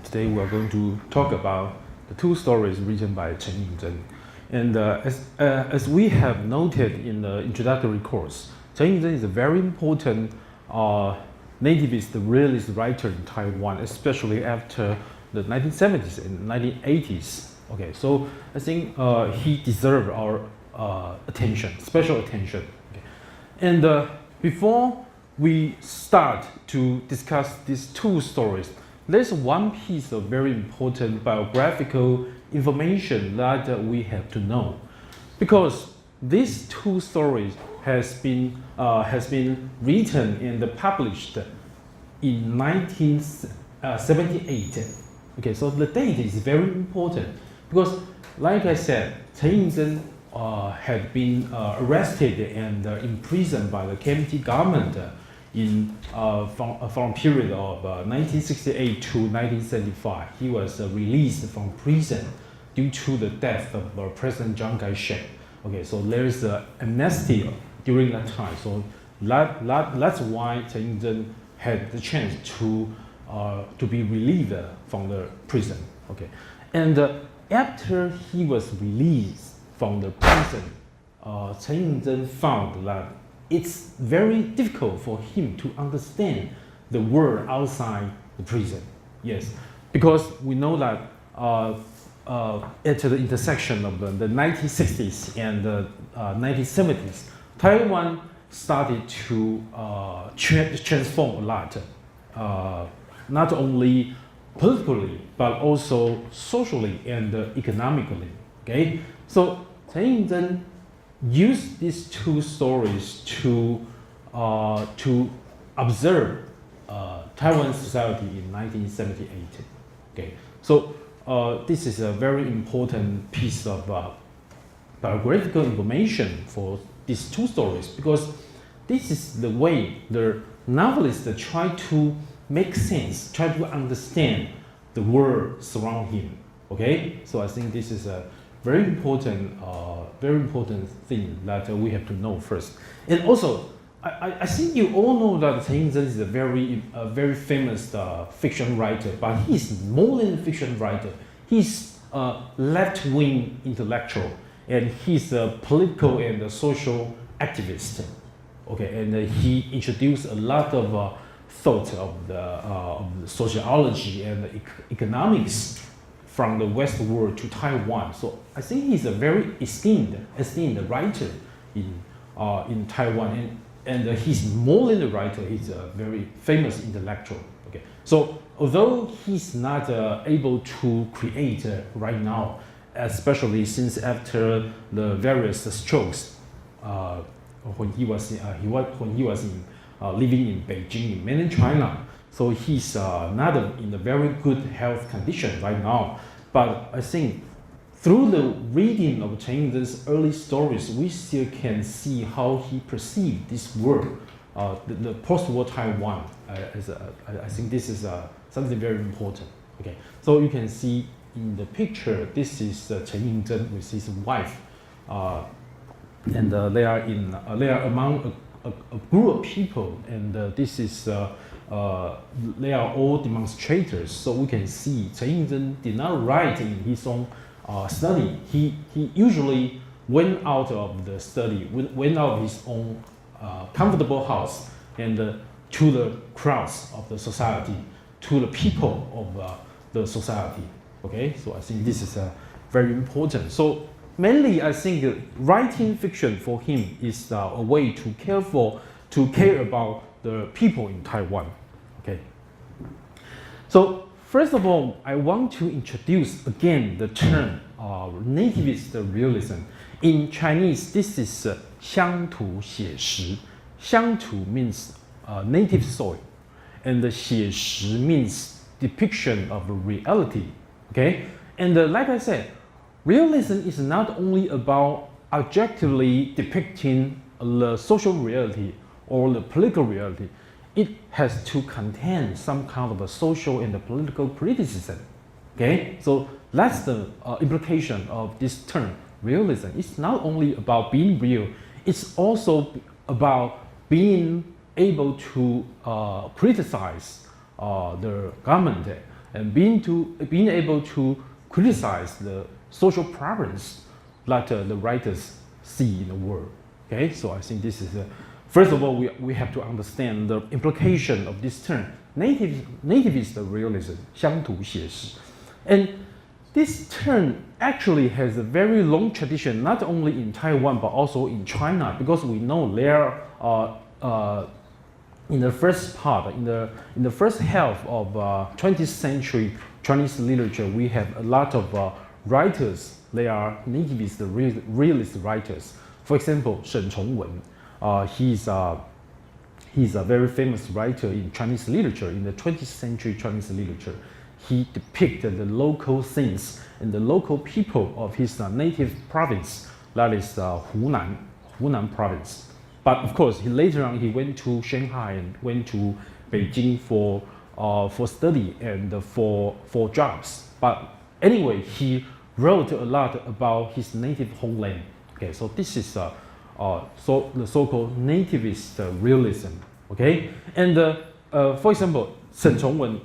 today we are going to talk about the two stories written by Chen Ying-Zhen. And as we have noted in the introductory course, Chen Ying-Zhen is a very important nativist realist writer in Taiwan, especially after the 1970s and 1980s. Okay, so I think he deserves our attention, special attention. Okay. And before we start to discuss these two stories, there's one piece of very important biographical information that we have to know, because these two stories has been written and published in 1978. Okay, so the date is very important because, like I said, Chen Ying-Zhen had been arrested and imprisoned by the KMT government from period of 1968 to 1975. He was released from prison due to the death of President Chiang Kai-shek. Okay, so there is an amnesty during that time. So that's why Chen Ying-Zhen had the chance to be relieved from the prison. Okay, and after he was released from the prison, Chen Ying-Zhen found that it's very difficult for him to understand the world outside the prison. Yes, because we know that at the intersection of the 1960s and the 1970s, Taiwan started to transform a lot, not only politically but also socially and economically. Okay, so Chen Ying-Zhen used these two stories to observe Taiwan society in 1978. Okay, so this is a very important piece of biographical information for these two stories, because this is the way the novelist try to make sense, try to understand the world surrounding him. Okay, so I think this is a very important thing that we have to know first. And also, I think you all know that Chen Ying-Zhen is a very famous fiction writer, but he's more than a fiction writer. He's a left-wing intellectual, and he's a political and a social activist. Okay, and he introduced a lot of thoughts of the sociology and economics from the West world to Taiwan. So I think he's a very esteemed writer in Taiwan, and he's more than a writer. He's a very famous intellectual. Okay, so although he's not able to create right now, especially since after the various strokes, when he was living in Beijing in mainland China. So he's not in a very good health condition right now. But I think through the reading of Chen Ying-Zhen's early stories, we still can see how he perceived this world, the post-war Taiwan. I think this is something very important. Okay, so you can see in the picture, this is Chen Ying-Zhen with his wife, and they are among a group of people, and this is they are all demonstrators. So we can see Chen Ying-Zhen did not write in his own study. He usually went out of the study, went out of his own comfortable house, and to the crowds of the society, to the people of the society. Okay, so I think this is very important. So mainly, I think writing fiction for him is a way to care about the people in Taiwan. Okay. So first of all, I want to introduce again the term nativist realism. In Chinese, this is 乡土写实. 乡土 means native soil, and the 写实 means depiction of reality. Okay, and like I said, realism is not only about objectively depicting the social reality or the political reality. It has to contain some kind of a social and a political criticism. Okay, so that's the implication of this term, realism. It's not only about being real, it's also about being able to criticize the government and being able to criticize the social problems that the writers see in the world. Okay, so I think this is first of all we have to understand the implication of this term, nativist realism, 乡土写实, and this term actually has a very long tradition, not only in Taiwan but also in China, because we know there in the first part, in the first half of 20th century Chinese literature, we have a lot of writers. They are nativist realist writers. For example, Shen Chongwen. He's a very famous writer in Chinese literature, in the 20th century Chinese literature. He depicted the local scenes and the local people of his native province, that is Hunan province. But of course, later on he went to Shanghai and went to Beijing for study and for jobs. But anyway, he wrote a lot about his native homeland. Okay, so this is the so-called nativist realism. Okay, and for example, Shen Chongwen.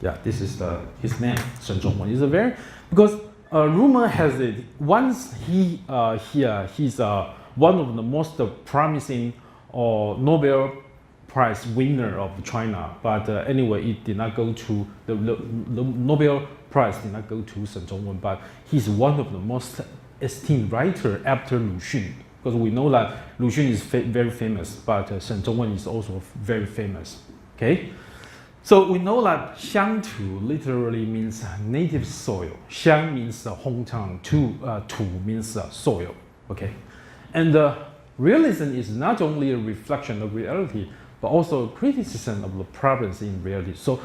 Yeah, this is his name, Shen Chongwen. He's a very, because rumor has it, once he's one of the most promising Nobel Prize winner of China. But anyway, it did not go to the Nobel Prize did not go to Shen Chongwen. But he's one of the most esteemed writer after Lu Xun, because we know that Lu Xun is very famous, but Shen Chongwen is also very famous. Okay. So we know that 乡土 literally means native soil. 乡 means hometown. 土 means soil. Okay, and realism is not only a reflection of reality, but also a criticism of the problems in reality. So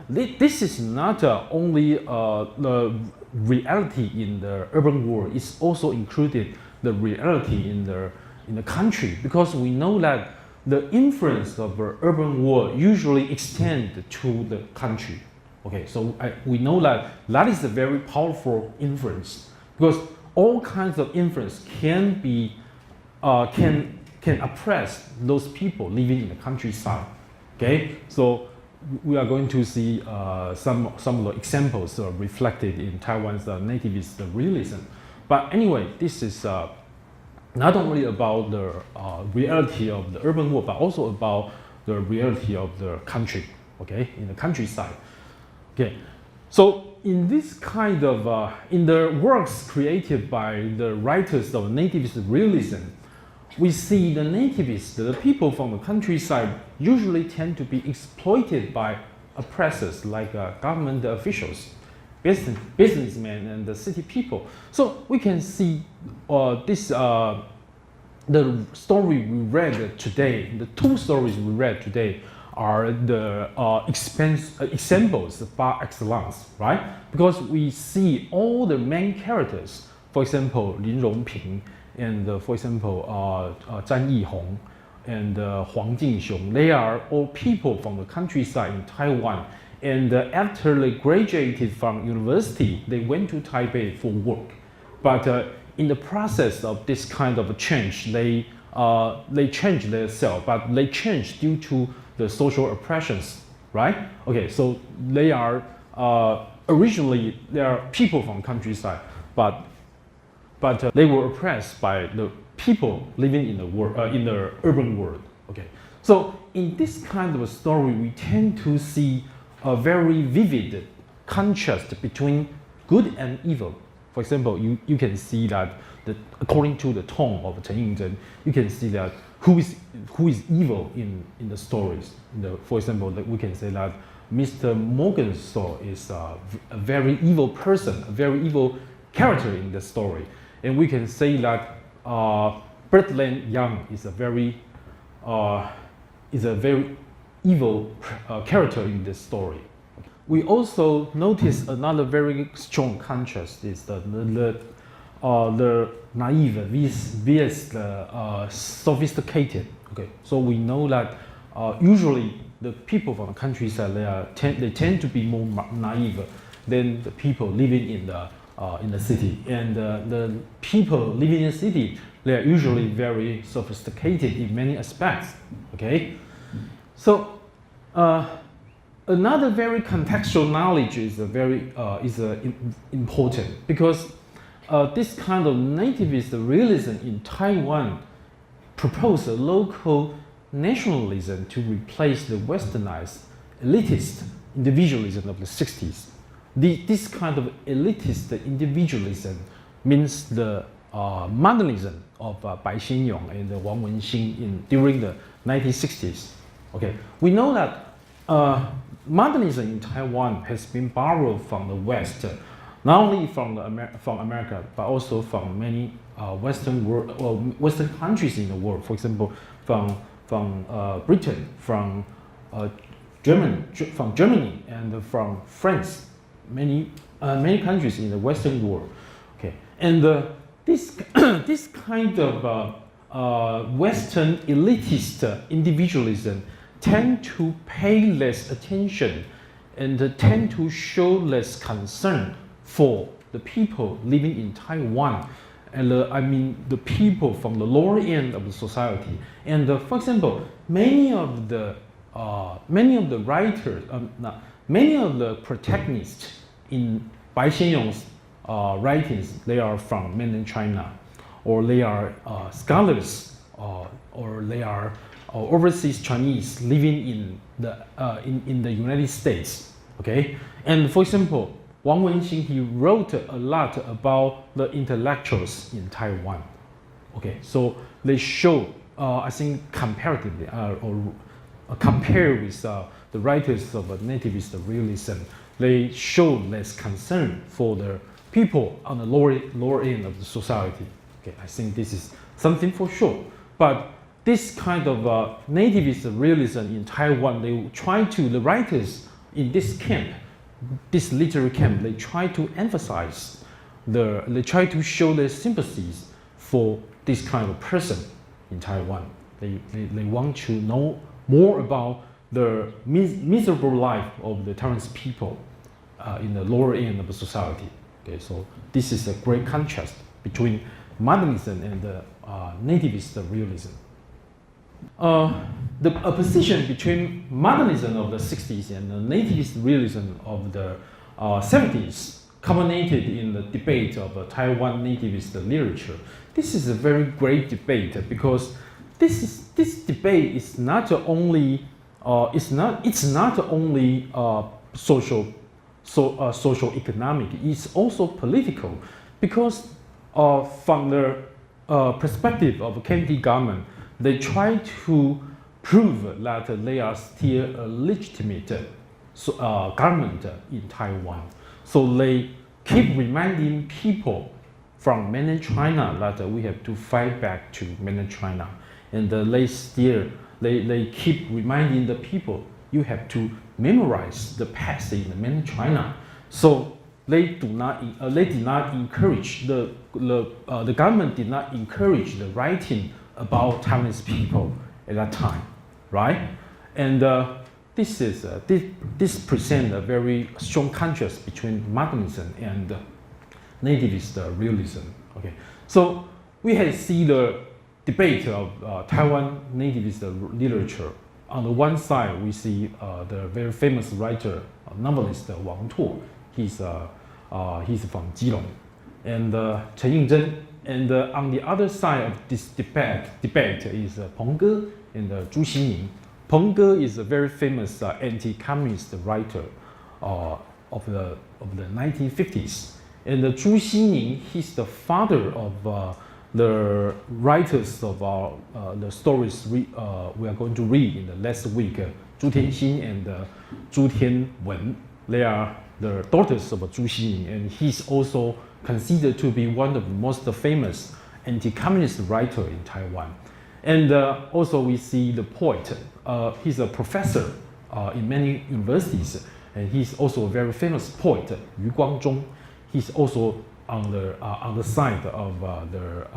this is not only the reality in the urban world. It's also included the reality in the country, because we know that the influence of the urban world usually extends to the country. Okay, so we know that is a very powerful influence, because all kinds of influence can oppress those people living in the countryside. Okay, so we are going to see some of the examples reflected in Taiwan's nativist realism. But anyway, this is not only about the reality of the urban world, but also about the reality of the country, okay, in the countryside. Okay, so in this kind of, in the works created by the writers of nativist realism, we see the nativists, the people from the countryside, usually tend to be exploited by oppressors like government officials, businessmen, and the city people. So we can see the story we read today, the two stories we read today are the examples par excellence, right? Because we see all the main characters, for example, Lin Rongping, and for example, Zhang Yihong, and Huang Jingxiong. They are all people from the countryside in Taiwan. And after they graduated from university, they went to Taipei for work. But in the process of this kind of a change, they changed themselves, but they changed due to the social oppressions, right? Okay, so they are originally they are people from countryside, but they were oppressed by the people living in the world, in the urban world. Okay, so in this kind of a story, we tend to see a very vivid contrast between good and evil. For example, you can see that according to the tone of Chen Ying-Chen, you can see that who is evil in the stories. For example, we can say that Mr. Morgenstern is a very evil person, a very evil character in the story, and we can say that Bertland Yang is a very evil character in this story. We also notice another very strong contrast is the naive vs the sophisticated. Okay, so we know that usually the people from the countryside they tend to be more naive than the people living in the city, and the people living in the city, they are usually very sophisticated in many aspects. Okay, so another very contextual knowledge is important, because this kind of nativist realism in Taiwan propose a local nationalism to replace the westernized elitist individualism of the 60s. This kind of elitist individualism means the modernism of Bai Xianyong and Wang Wenxing during the 1960s. Okay, we know that modernism in Taiwan has been borrowed from the West, not only from America, but also from many Western countries in the world. For example, from Britain, from Germany, and from France. Many countries in the Western world. Okay, and this kind of Western elitist individualism tend to pay less attention and tend to show less concern for the people living in Taiwan, and I mean the people from the lower end of the society. And for example, many of the writers, many of the protagonists in Bai Xianyong's writings, they are from mainland China, or they are scholars, or they are overseas Chinese living in the United States. Okay, and for example, Wang Wenxing, he wrote a lot about the intellectuals in Taiwan. Okay, so they show, I think, comparatively, or compare with the writers of nativist realism, they show less concern for the people on the lower end of the society. Okay, I think this is something for sure. But this kind of nativist realism in Taiwan, the writers in this camp, this literary camp, they try to emphasize, they try to show their sympathies for this kind of person in Taiwan. They want to know more about the miserable life of the Taiwanese people in the lower end of the society. Okay, so this is a great contrast between modernism and the nativist realism. The opposition between modernism of the 60s and the nativist realism of the 70s culminated in the debate of Taiwan nativist literature. This is a very great debate, because this debate is not only social economic, it's also political, because from the perspective of Kennedy government, they try to prove that they are still a legitimate government in Taiwan. So they keep reminding people from mainland China that we have to fight back to mainland China, and they keep reminding the people, you have to memorize the past in mainland China. So they did not encourage the government did not encourage the writing about Taiwanese people at that time, right? And this presents a very strong contrast between modernism and nativist realism. Okay, so we had seen the debate of Taiwan nativist literature. On the one side, we see the very famous writer, novelist Wang Tuo. He's from Keelung, and Chen Ying-Zhen. And on the other side of this debate is Peng Ge and Zhu Xinning. Peng Ge is a very famous anti-communist writer of the 1950s, and Zhu Xinning, he's the father of the writers of the stories we are going to read in the last week, Zhu Tianxin and Zhu Tianwen. They are the daughters of Zhu Xinning, and he's also considered to be one of the most famous anti-communist writer in Taiwan. And also we see the poet. He's a professor in many universities, and he's also a very famous poet, Yu Guangzhong. He's also on the side of the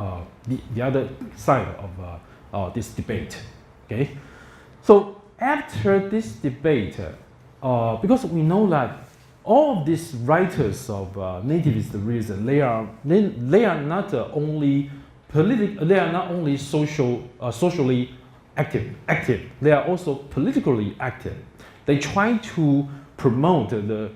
other side of this debate. Okay, so after this debate, because we know that all of these writers of nativist realism, they are not only they are not only socially active. They are also politically active. They try to promote the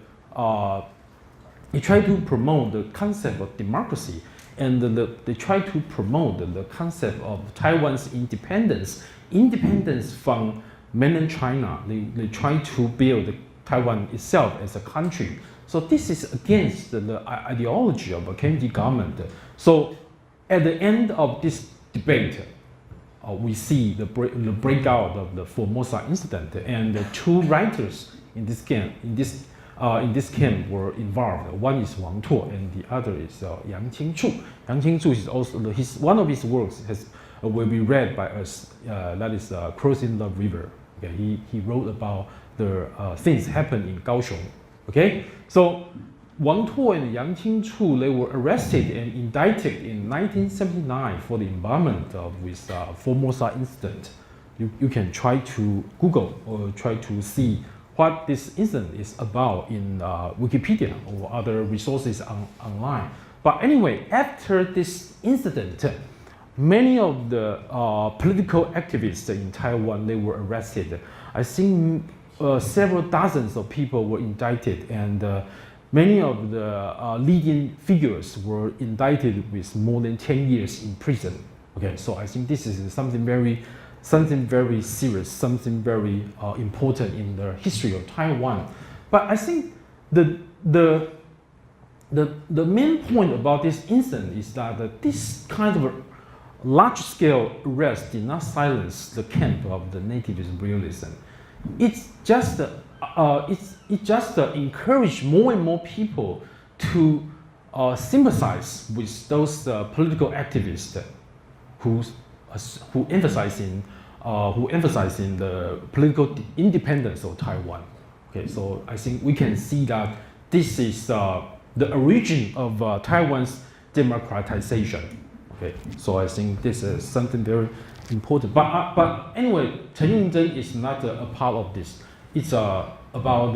concept of democracy, and they try to promote the concept of Taiwan's independence from mainland China. They try to build Taiwan itself as a country. So this is against the ideology of the Kennedy government. So at the end of this debate, we see the breakout of the Formosa incident, and the two writers in this camp were involved. One is Wang Tuo, and the other is Yang-Chen. Yang-Chen is also one of his works will be read by us. That is Crossing the River. Okay, he wrote about the things happened in Kaohsiung. Okay, so Wang Tuo and Yang-Chen, they were arrested and indicted in 1979 for the involvement with Formosa incident. You can try to Google or try to see what this incident is about in Wikipedia or other resources online. But anyway, after this incident, many of the political activists in Taiwan, they were arrested. I think several dozens of people were indicted, and many of the leading figures were indicted with more than 10 years in prison. Okay, so I think this is something very serious, something very important in the history of Taiwan. But I think the main point about this incident is that this kind of large-scale arrest did not silence the camp of the nativist realism. It just encouraged more and more people to sympathize with those political activists who emphasize in the political independence of Taiwan. Okay, so I think we can see that this is the origin of Taiwan's democratization. Okay, so I think this is something very important. But anyway, Chen Ying-Zhen is not a part of this. It's about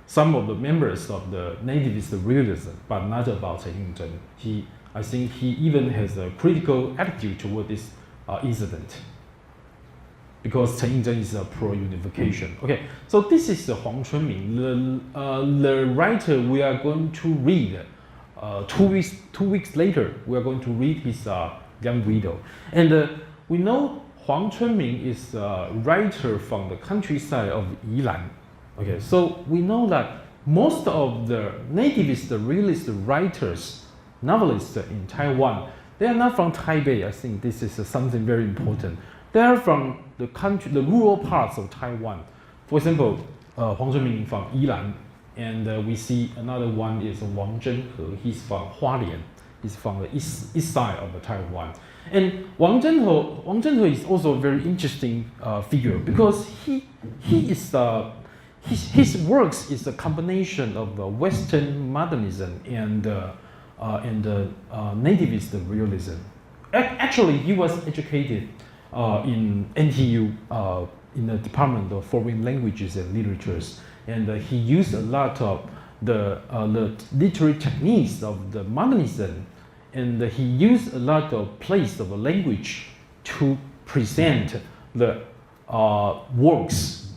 some of the members of the nativist realism, but not about Chen Ying-Zhen. I think he even has a critical attitude toward this incident, because Chen Ying-Zhen is a pro-unification. Okay, so this is Huang Chunming, the writer we are going to read. 2 weeks later, we are going to read his Young Widow. And we know Huang Chunming is a writer from the countryside of Yilan. Okay, so we know that most of the nativist realist writers, novelists in Taiwan, they are not from Taipei. I think this is something very important. They are from the rural parts of Taiwan. For example, Huang Chunming from Yilan, and we see another one is Wang Zhenhe. He's from Hualien. He's from the east side of Taiwan. And Wang Zhenhe is also a very interesting figure, because his works is a combination of Western modernism and nativist realism. Actually, he was educated in NTU in the Department of Foreign Languages and Literatures, and he used a lot of the literary techniques of the modernism, and he used a lot of place of language to present the works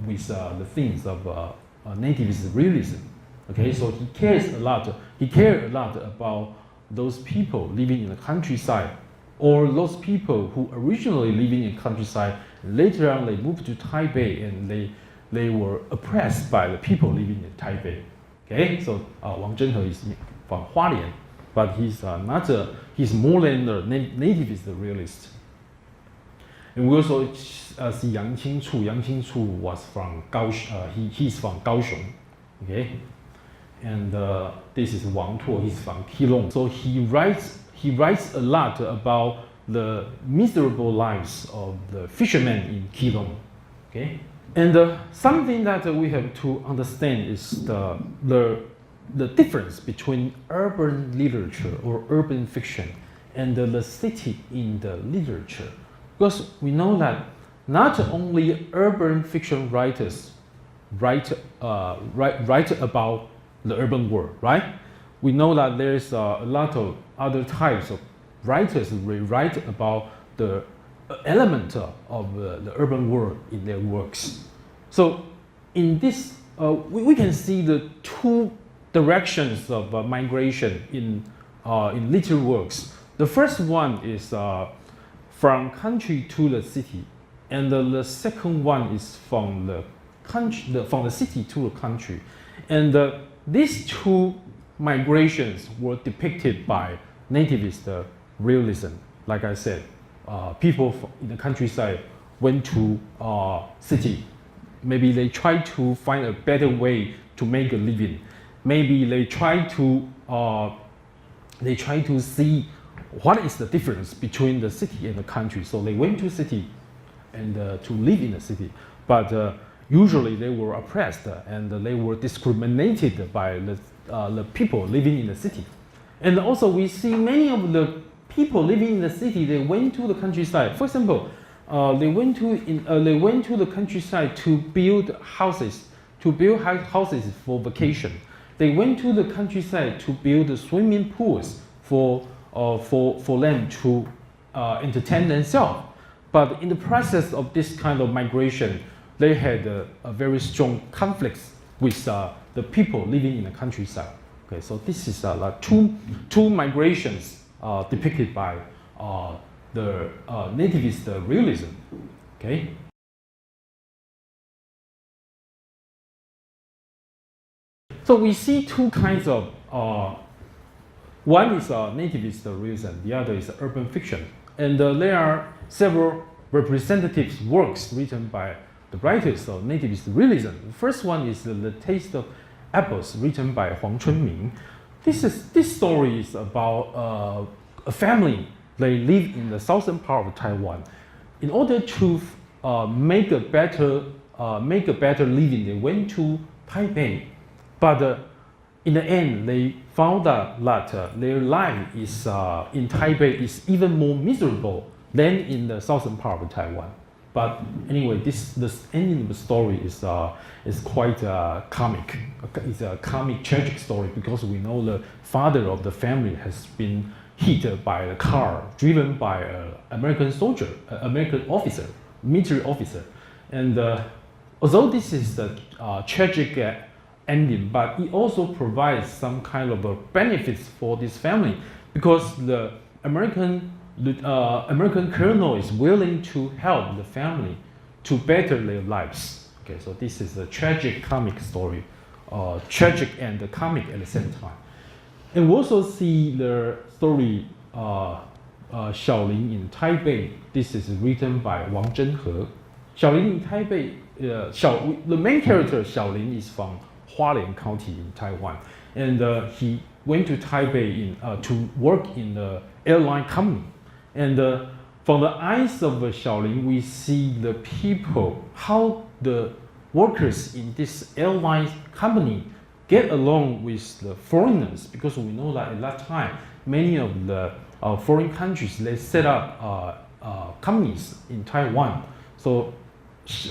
with the themes of nativist realism. Okay, so he cared a lot about those people living in the countryside, or those people who originally living in countryside. Later on, they moved to Taipei, and they were oppressed by the people living in Taipei. Okay, so Wang Zhenhe is from Hualien, but he's more than a nativist realist. And we also see Yang-Chen. Yang-Chen was from Kaohsiung. He's from Kaohsiung. Okay, and this is Wang Tuo. He's from Keelung. So he writes a lot about the miserable lives of the fishermen in Keelung. Okay, and something that we have to understand is the difference between urban literature or urban fiction and the city in the literature. Because we know that not only urban fiction writers write about the urban world, right? We know that there's a lot of other types of writers who write about the element of the urban world in their works. So in this, we can see the two directions of migration in literary works. The first one is from country to the city, and the second one is from the city to the country. And these two migrations were depicted by nativist realism. Like I said, people in the countryside went to city. Maybe they tried to find a better way to make a living. Maybe they try to see what is the difference between the city and the country. So they went to city and to live in the city. But usually they were oppressed and they were discriminated by the people living in the city. And also we see many of the people living in the city, they went to the countryside. For example, they went to the countryside to build houses for vacation. They went to the countryside to build swimming pools for them to entertain themselves. But in the process of this kind of migration, they had a very strong conflicts with the people living in the countryside. Okay, so this is like two migrations depicted by the nativist realism. Okay. So we see two kinds of, one is nativist realism, the other is urban fiction. And there are several representative works written by the writers of nativist realism. The first one is The Taste of Apples, written by Huang Chunming. This story is about a family. They live in the southern part of Taiwan. In order to make a better living, they went to Taipei. But in the end, they found out that their life is in Taipei is even more miserable than in the southern part of Taiwan. But anyway, the ending of the story is quite comic. It's a comic, tragic story because we know the father of the family has been hit by a car driven by an American soldier, American officer, military officer. And although this is a tragic ending, but it also provides some kind of benefits for this family because the American colonel is willing to help the family to better their lives. Okay, so this is a tragic comic story, tragic and comic at the same time. And we also see the story Xiaolin in Taipei. This is written by Wang Zhenhe. Xiaolin in Taipei, the main character Xiaolin is from Hualien County in Taiwan, and he went to Taipei to work in the airline company. And from the eyes of Xiaolin, we see the people, how the workers in this airline company get along with the foreigners, because we know that at that time, many of the foreign countries, they set up companies in Taiwan. So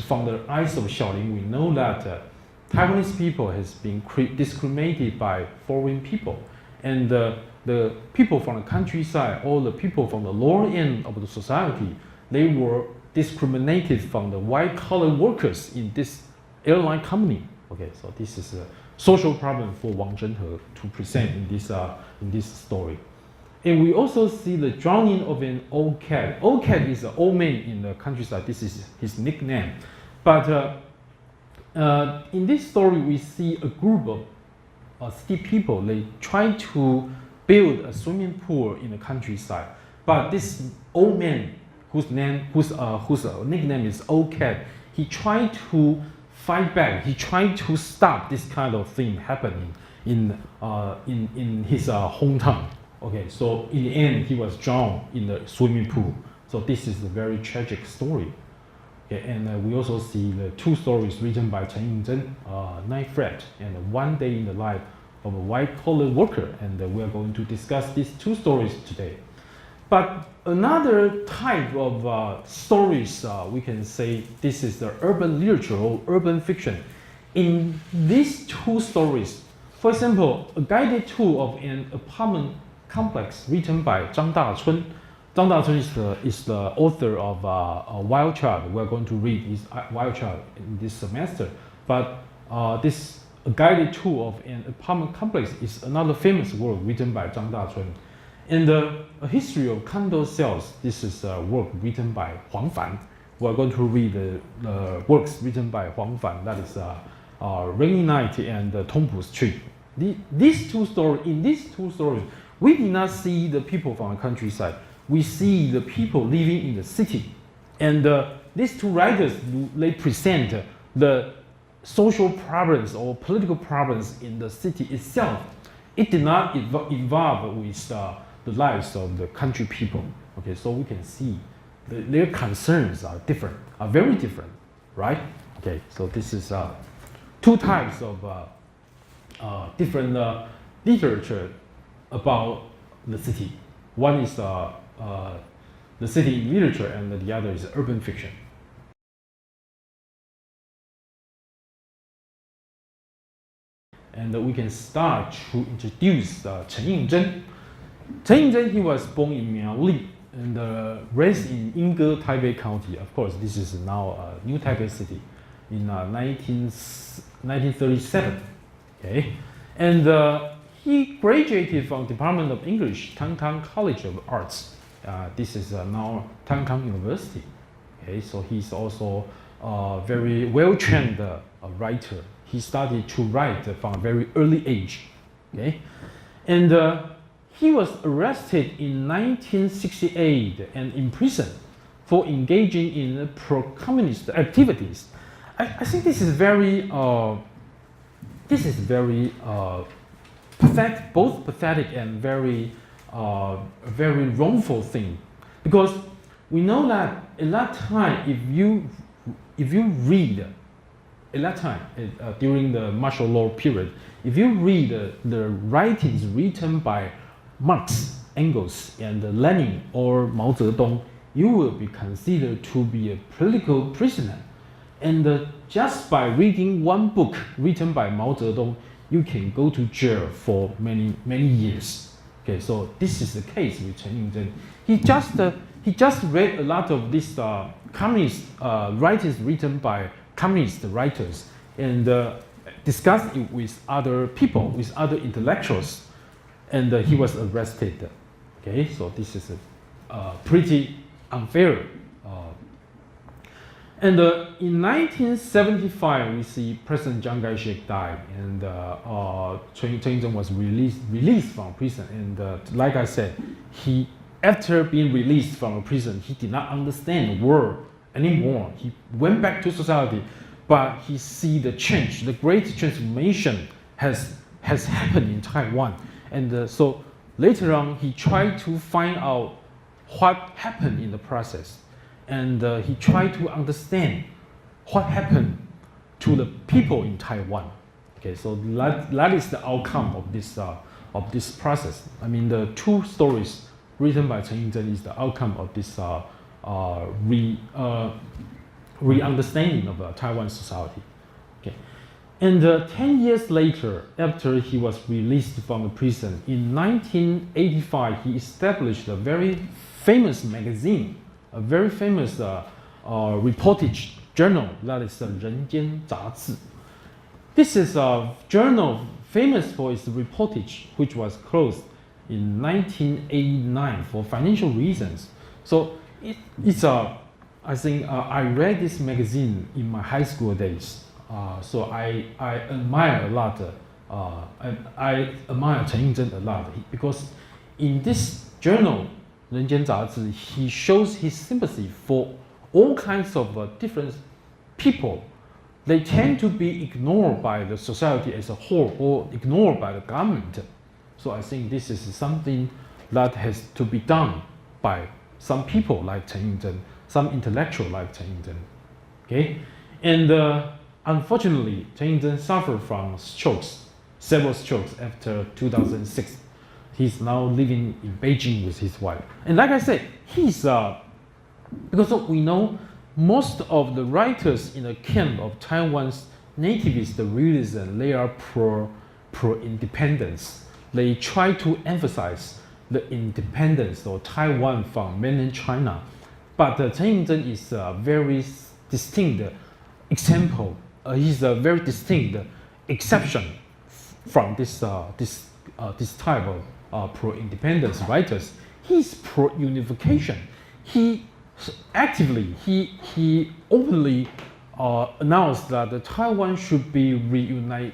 from the eyes of Xiaolin, we know that Taiwanese people has been discriminated by foreign people. And the people from the countryside, or the people from the lower end of the society, they were discriminated from the white-collar workers in this airline company. Okay, so this is a social problem for Wang Zhenhe to present in this story. And we also see the drowning of an old cat. Old cat is an old man in the countryside. This is his nickname. But in this story, we see a group of city people. They try to build a swimming pool in the countryside. But this old man, whose nickname is Old Cat, he tried to fight back. He tried to stop this kind of thing happening in his hometown. Okay, so in the end, he was drowned in the swimming pool. So this is a very tragic story. Okay, and we also see the two stories written by Chen Yingzhen, Night Flight and One Day in the Life of a White-Collar Worker. And we are going to discuss these two stories today. But another type of stories, we can say this is the urban literature or urban fiction. In these two stories, for example, a guided tour of an apartment complex written by Zhang Dachun. Zhang Dachun is the author of Wild Child. We're going to read his Wild Child in this semester. But this guided tour of an apartment complex is another famous work written by Zhang Dachun. And a history of condo sales, this is a work written by Huang Fan. We're going to read the works written by Huang Fan, that is Rainy Night and Tongpu Street. In these two stories, we did not see the people from the countryside. We see the people living in the city. And these two writers, they present the social problems or political problems in the city itself. It did not involve with the lives of the country people. Okay, so we can see their concerns are different, are very different, right? Okay, so this is two types of different literature about the city. One is the city literature, and the other is urban fiction. And we can start to introduce Chen Ying-Zhen. Chen Ying-Zhen, he was born in Miaoli and raised in Yingge, Taipei County. Of course, this is now New Taipei City in 1937. Okay, and he graduated from Department of English, Tang College of Arts. This is now Tang University. Okay, so he's also a very well-trained writer. He started to write from a very early age. Okay, and he was arrested in 1968 and imprisoned for engaging in pro-communist activities. I think this is very pathetic, both pathetic and very wrongful thing, because we know that at that time, if you read at that time during the martial law period, if you read the writings written by Marx, Engels, and Lenin or Mao Zedong, you will be considered to be a political prisoner. And just by reading one book written by Mao Zedong, you can go to jail for many years. Okay, so this is the case with Chen Ying-Zhen. He just read a lot of these communist writings written by communist writers and discussed it with other people, with other intellectuals, and he was arrested. Okay, so this is pretty unfair. And in 1975, we see President Chiang Kai-shek died, and Chen Ying-Zhen was released from prison. And like I said, after being released from prison, he did not understand the world anymore. He went back to society, but he see the change, the great transformation has happened in Taiwan. And so later on, he tried to find out what happened in the process. And he tried to understand what happened to the people in Taiwan. Okay, so that is the outcome of this process. I mean, the two stories written by Chen Ying-Zhen is the outcome of this re-understanding of Taiwan society. Okay, and 10 years later, after he was released from the prison, in 1985, he established a very famous magazine, a very famous reportage journal, that is 人间杂志. This is a journal famous for its reportage, which was closed in 1989 for financial reasons. So it's I think I read this magazine in my high school days. So I admire a lot. I admire Chen Ying-Zhen a lot, because in this journal, 人间杂志, he shows his sympathy for all kinds of different people. They tend to be ignored by the society as a whole or ignored by the government. So I think this is something that has to be done by some people like Chen Ying-Zhen, some intellectual like Chen Ying-Zhen. Okay, and unfortunately, Chen Ying-Zhen suffered from strokes, several strokes after 2006. He's now living in Beijing with his wife. And like I said, he's because we know most of the writers in the camp of Taiwan's nativist realism, they are pro-independence. They try to emphasize the independence of Taiwan from mainland China. But Chen Ying-chen is a very distinct example. He's a very distinct exception from this type of pro-independence writers. He's pro-unification. He openly announced that Taiwan should be reunited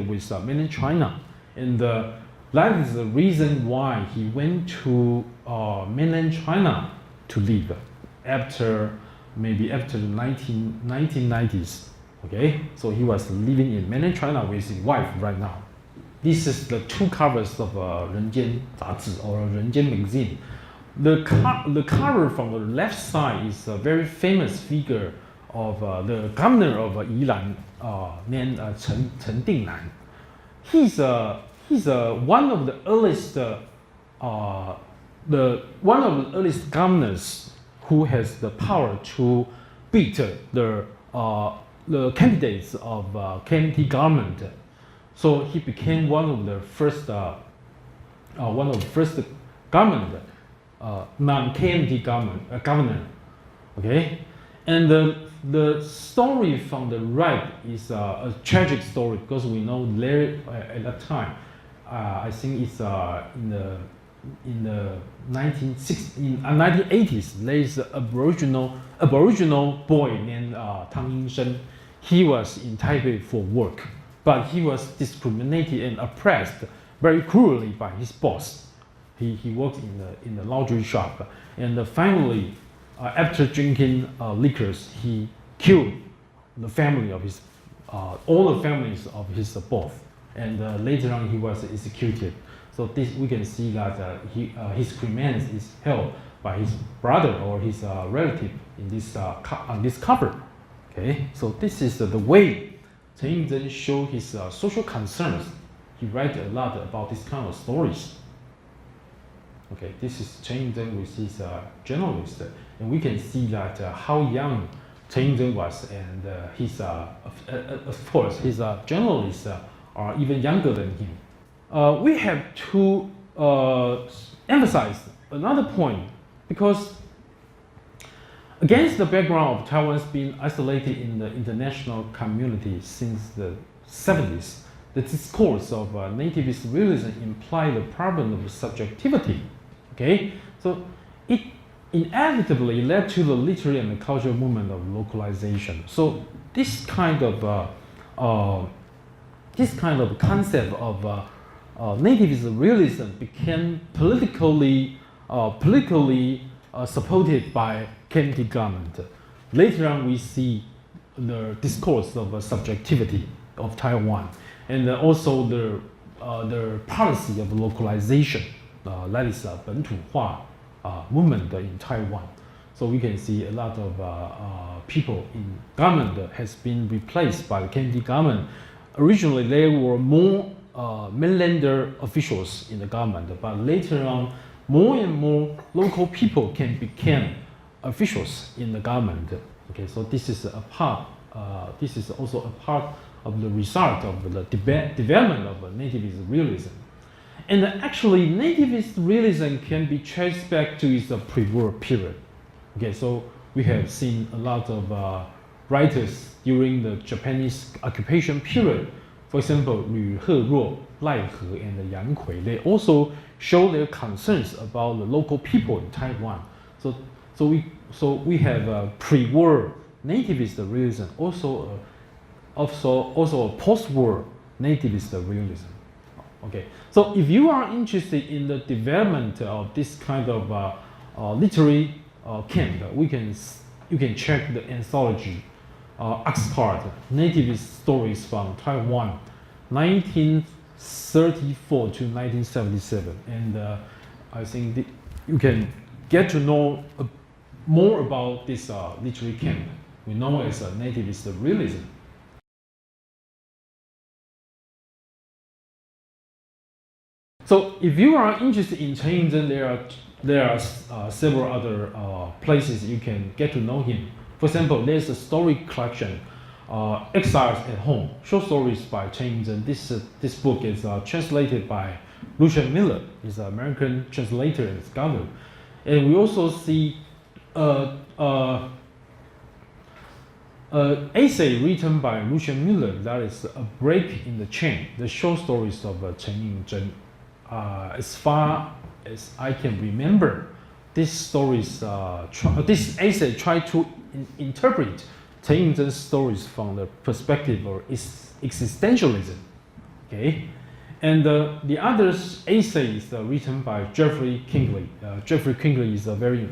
with mainland China, and that is the reason why he went to mainland China to live maybe after the 1990s. Okay, so he was living in mainland China with his wife right now. This is the two covers of 人间杂志 or 人间 magazine. The cover from the left side is a very famous figure of the governor of Yilan named Chen Dingnan. He's one of the earliest governors who has the power to beat the candidates of KMT government. So he became one of the first government, non-KMT governor. Okay, and the story from the right is a tragic story because we know there at that time, I think it's in the 1980s, there is an aboriginal boy named Tang Ying-shen. He was in Taipei for work, but he was discriminated and oppressed very cruelly by his boss. He worked in the laundry shop, and finally, after drinking liquors, he killed the family of his all the families of his boss, and later on he was executed. So this we can see that his remains is held by his brother or his relative in this on this cover. Okay, so this is the way Chen Ying-chen show his social concerns. He write a lot about this kind of stories. Okay, this is Chen Ying-chen with his journalist, and we can see that how young Chen Ying-chen was, and his of course his journalists are even younger than him. We have to emphasize another point, because against the background of Taiwan's being isolated in the international community since the 70s, the discourse of nativist realism implied the problem of subjectivity. Okay, so it inevitably led to the literary and cultural movement of localization. So this kind of concept of nativist realism became politically supported by KMT government. Later on, we see the discourse of subjectivity of Taiwan, and also the policy of localization, that is 本土化 movement in Taiwan. So we can see a lot of people in government has been replaced by the KMT government. Originally, there were more mainlander officials in the government, but later on, more and more local people can become officials in the government. Okay, so this is a part. This is also a part of the result of the development of nativist realism. And actually, nativist realism can be traced back to its pre-war period. Okay, so we have seen a lot of writers during the Japanese occupation period. For example, Lü Heruo, Lai He, and Yang Kui, they also show their concerns about the local people in Taiwan. So we have a pre-war nativist realism, also a post-war nativist realism. Okay, so if you are interested in the development of this kind of literary camp, you can check the anthology Oxcart, Nativist Stories from Taiwan, 1934 to 1977, and I think you can get to know more about this literary camp we know as nativist realism. So if you are interested in Chen Ying-chen, there are several other places you can get to know him. For example, there's a story collection, Exiles at Home, short stories by Chen Ying-chen. This book is translated by Lucian Miller. He's an American translator and scholar. And we also see essay written by Lucian Miller, that is A Break in the Chain, the short stories of Chen Ying-chen. As far as I can remember, this essay tried to interpret Chen Ying-chen's stories from the perspective of existentialism. Okay, and the other essay is written by Jeffrey Kingley. Jeffrey Kingley is a very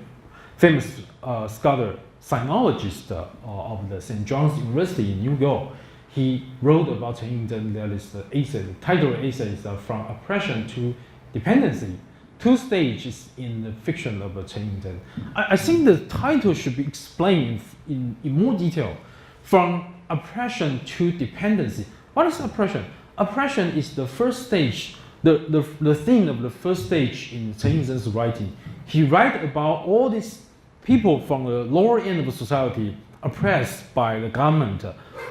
famous scholar, sinologist of the St. John's University in New York. He wrote about Chen Ying-chen. That is the essay. The title of the essay is From Oppression to Dependency, 2 stages in the fiction of Chen Ying-chen. I think the title should be explained in more detail. From oppression to dependency. What is oppression? Oppression is the first stage, the theme of the first stage in Chen Ying-chen's writing. He writes about all these people from the lower end of society oppressed by the government,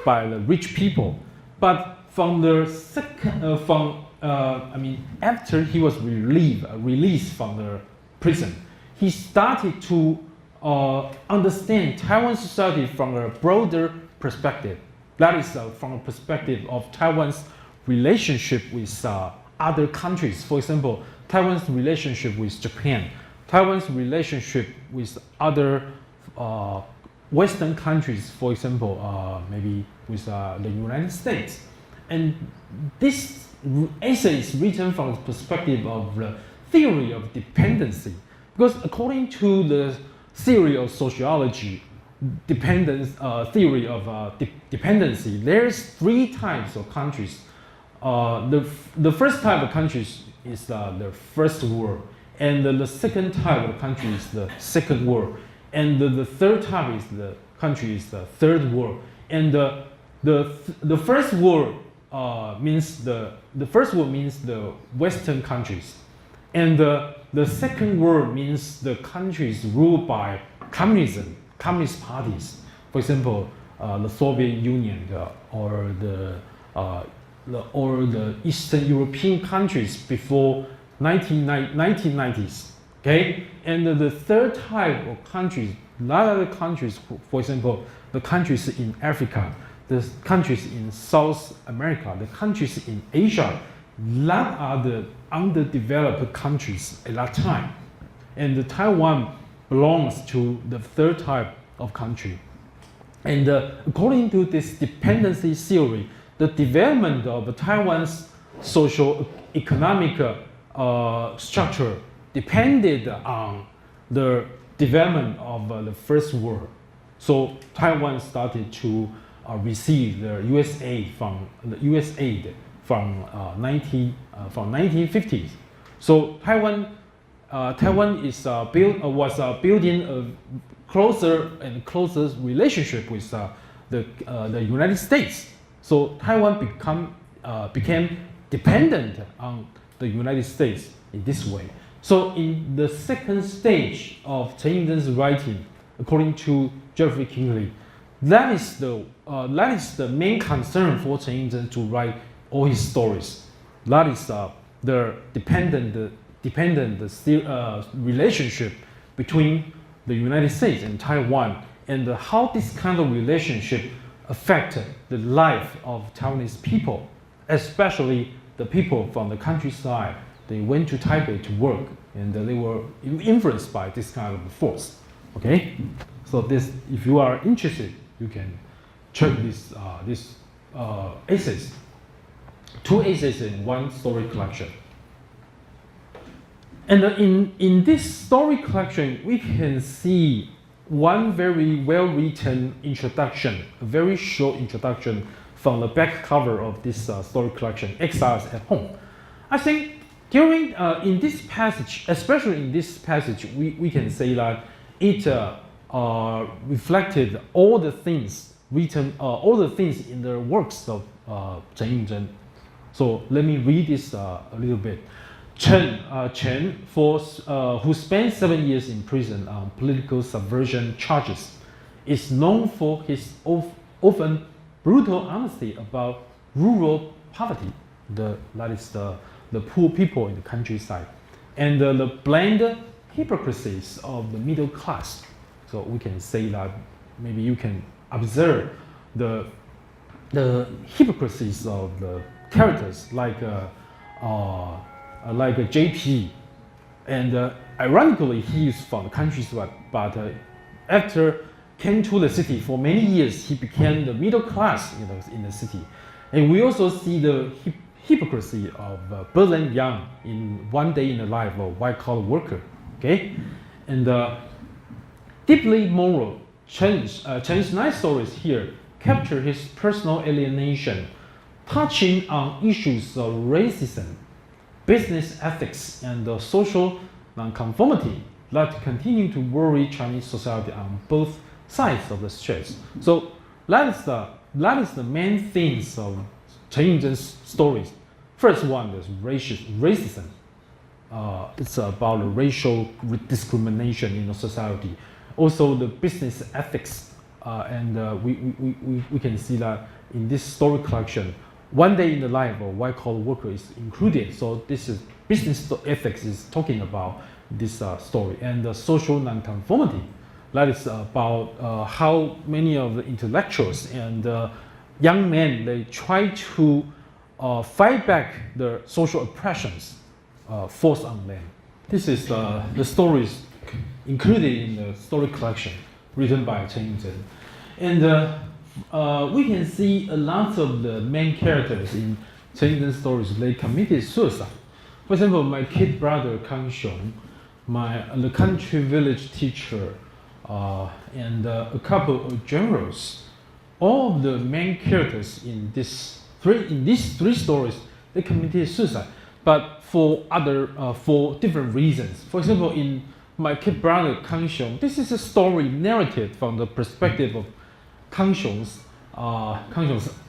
by the rich people. But from the second, after he was released from the prison, he started to understand Taiwan society from a broader perspective. That is from a perspective of Taiwan's relationship with other countries. For example, Taiwan's relationship with Japan, Taiwan's relationship with other Western countries, for example, maybe with the United States. And this essay is written from the perspective of the theory of dependency. Because according to the theory of sociology, theory of dependency, there's 3 types of countries. The first type of countries is the first world, and the second type of country is the second world, and the third type is the country is the third world. And the first world means the Western countries, and the second world means the countries ruled by communist parties. For example, the Soviet Union or the Eastern European countries before 1990s. Okay, and the third type of countries, a lot of the countries, for example, the countries in Africa, the countries in South America, the countries in Asia, that are the underdeveloped countries at that time. And Taiwan belongs to the third type of country. And according to this dependency theory, the development of Taiwan's socio-economic structure depended on the development of the first world. So Taiwan started to receive the U.S. aid from 1950s. So Taiwan was building a closer and closer relationship with the United States. So Taiwan became dependent on the United States in this way. So in the second stage of Chen Ying-chen's writing, according to Jeffrey Kingley, that is the main concern for Chen Ying-chen to write all his stories. That is the dependent relationship between the United States and Taiwan, and how this kind of relationship affected the life of Taiwanese people, especially the people from the countryside. They went to Taipei to work, and they were influenced by this kind of force. Okay, so this, if you are interested, you can check this essays, 2 essays in 1 story collection. And in this story collection, we can see one very well-written introduction, a very short introduction from the back cover of this story collection, Exiles at Home. I think during in this passage, especially in this passage, we can say that it reflected all the things written, all the things in the works of Chen Ying-chen. So let me read this a little bit. Chen who spent 7 years in prison on political subversion charges, is known for his often brutal honesty about rural poverty, that is the poor people in the countryside, and the bland hypocrisies of the middle class. So we can say that maybe you can observe the hypocrisies of the characters like JP, and ironically he is from the countryside, but after came to the city for many years, he became the middle class in the city. And we also see the hypocrisy of Berlin Yang in One Day in the Life of a White-Collar Worker. Okay, and deeply moral, Chen's 9 stories here capture his personal alienation, touching on issues of racism, business ethics, and social nonconformity that continue to worry Chinese society on both sides of the strait. So that is the main themes of Chen Ying-Chen's stories. First one is racism. It's about the racial discrimination in the society. Also the business ethics, and we can see that in this story collection, One Day in the Life of a White-Collar Worker is included. So this is business ethics is talking about this story, and the social nonconformity. That is about how many of the intellectuals and young men, they try to fight back the social oppressions forced on them. This is the stories included in the story collection written by Chen Ying-Chen. And we can see a lot of the main characters in Chen Ying-Chen's stories, they committed suicide. For example, my kid brother Kang Xiong, the country village teacher, and a couple of generals. All of the main characters in these three stories, they committed suicide, but for different reasons. For example, in my kid brother Kang Xiong, this is a story narrated from the perspective of Kang Xiong's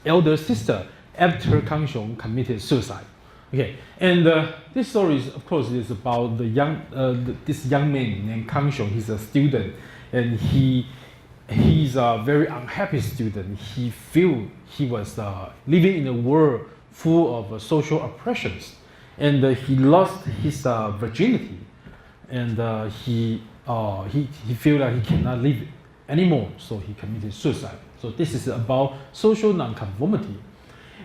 elder sister after Kang Xiong committed suicide. Okay, and this story is, of course, is about this young man named Kang Xiong. He's a student, and he's a very unhappy student. He feel he was living in a world full of social oppressions, and he lost his virginity, and he feel that he cannot live anymore, so he committed suicide. So this is about social nonconformity.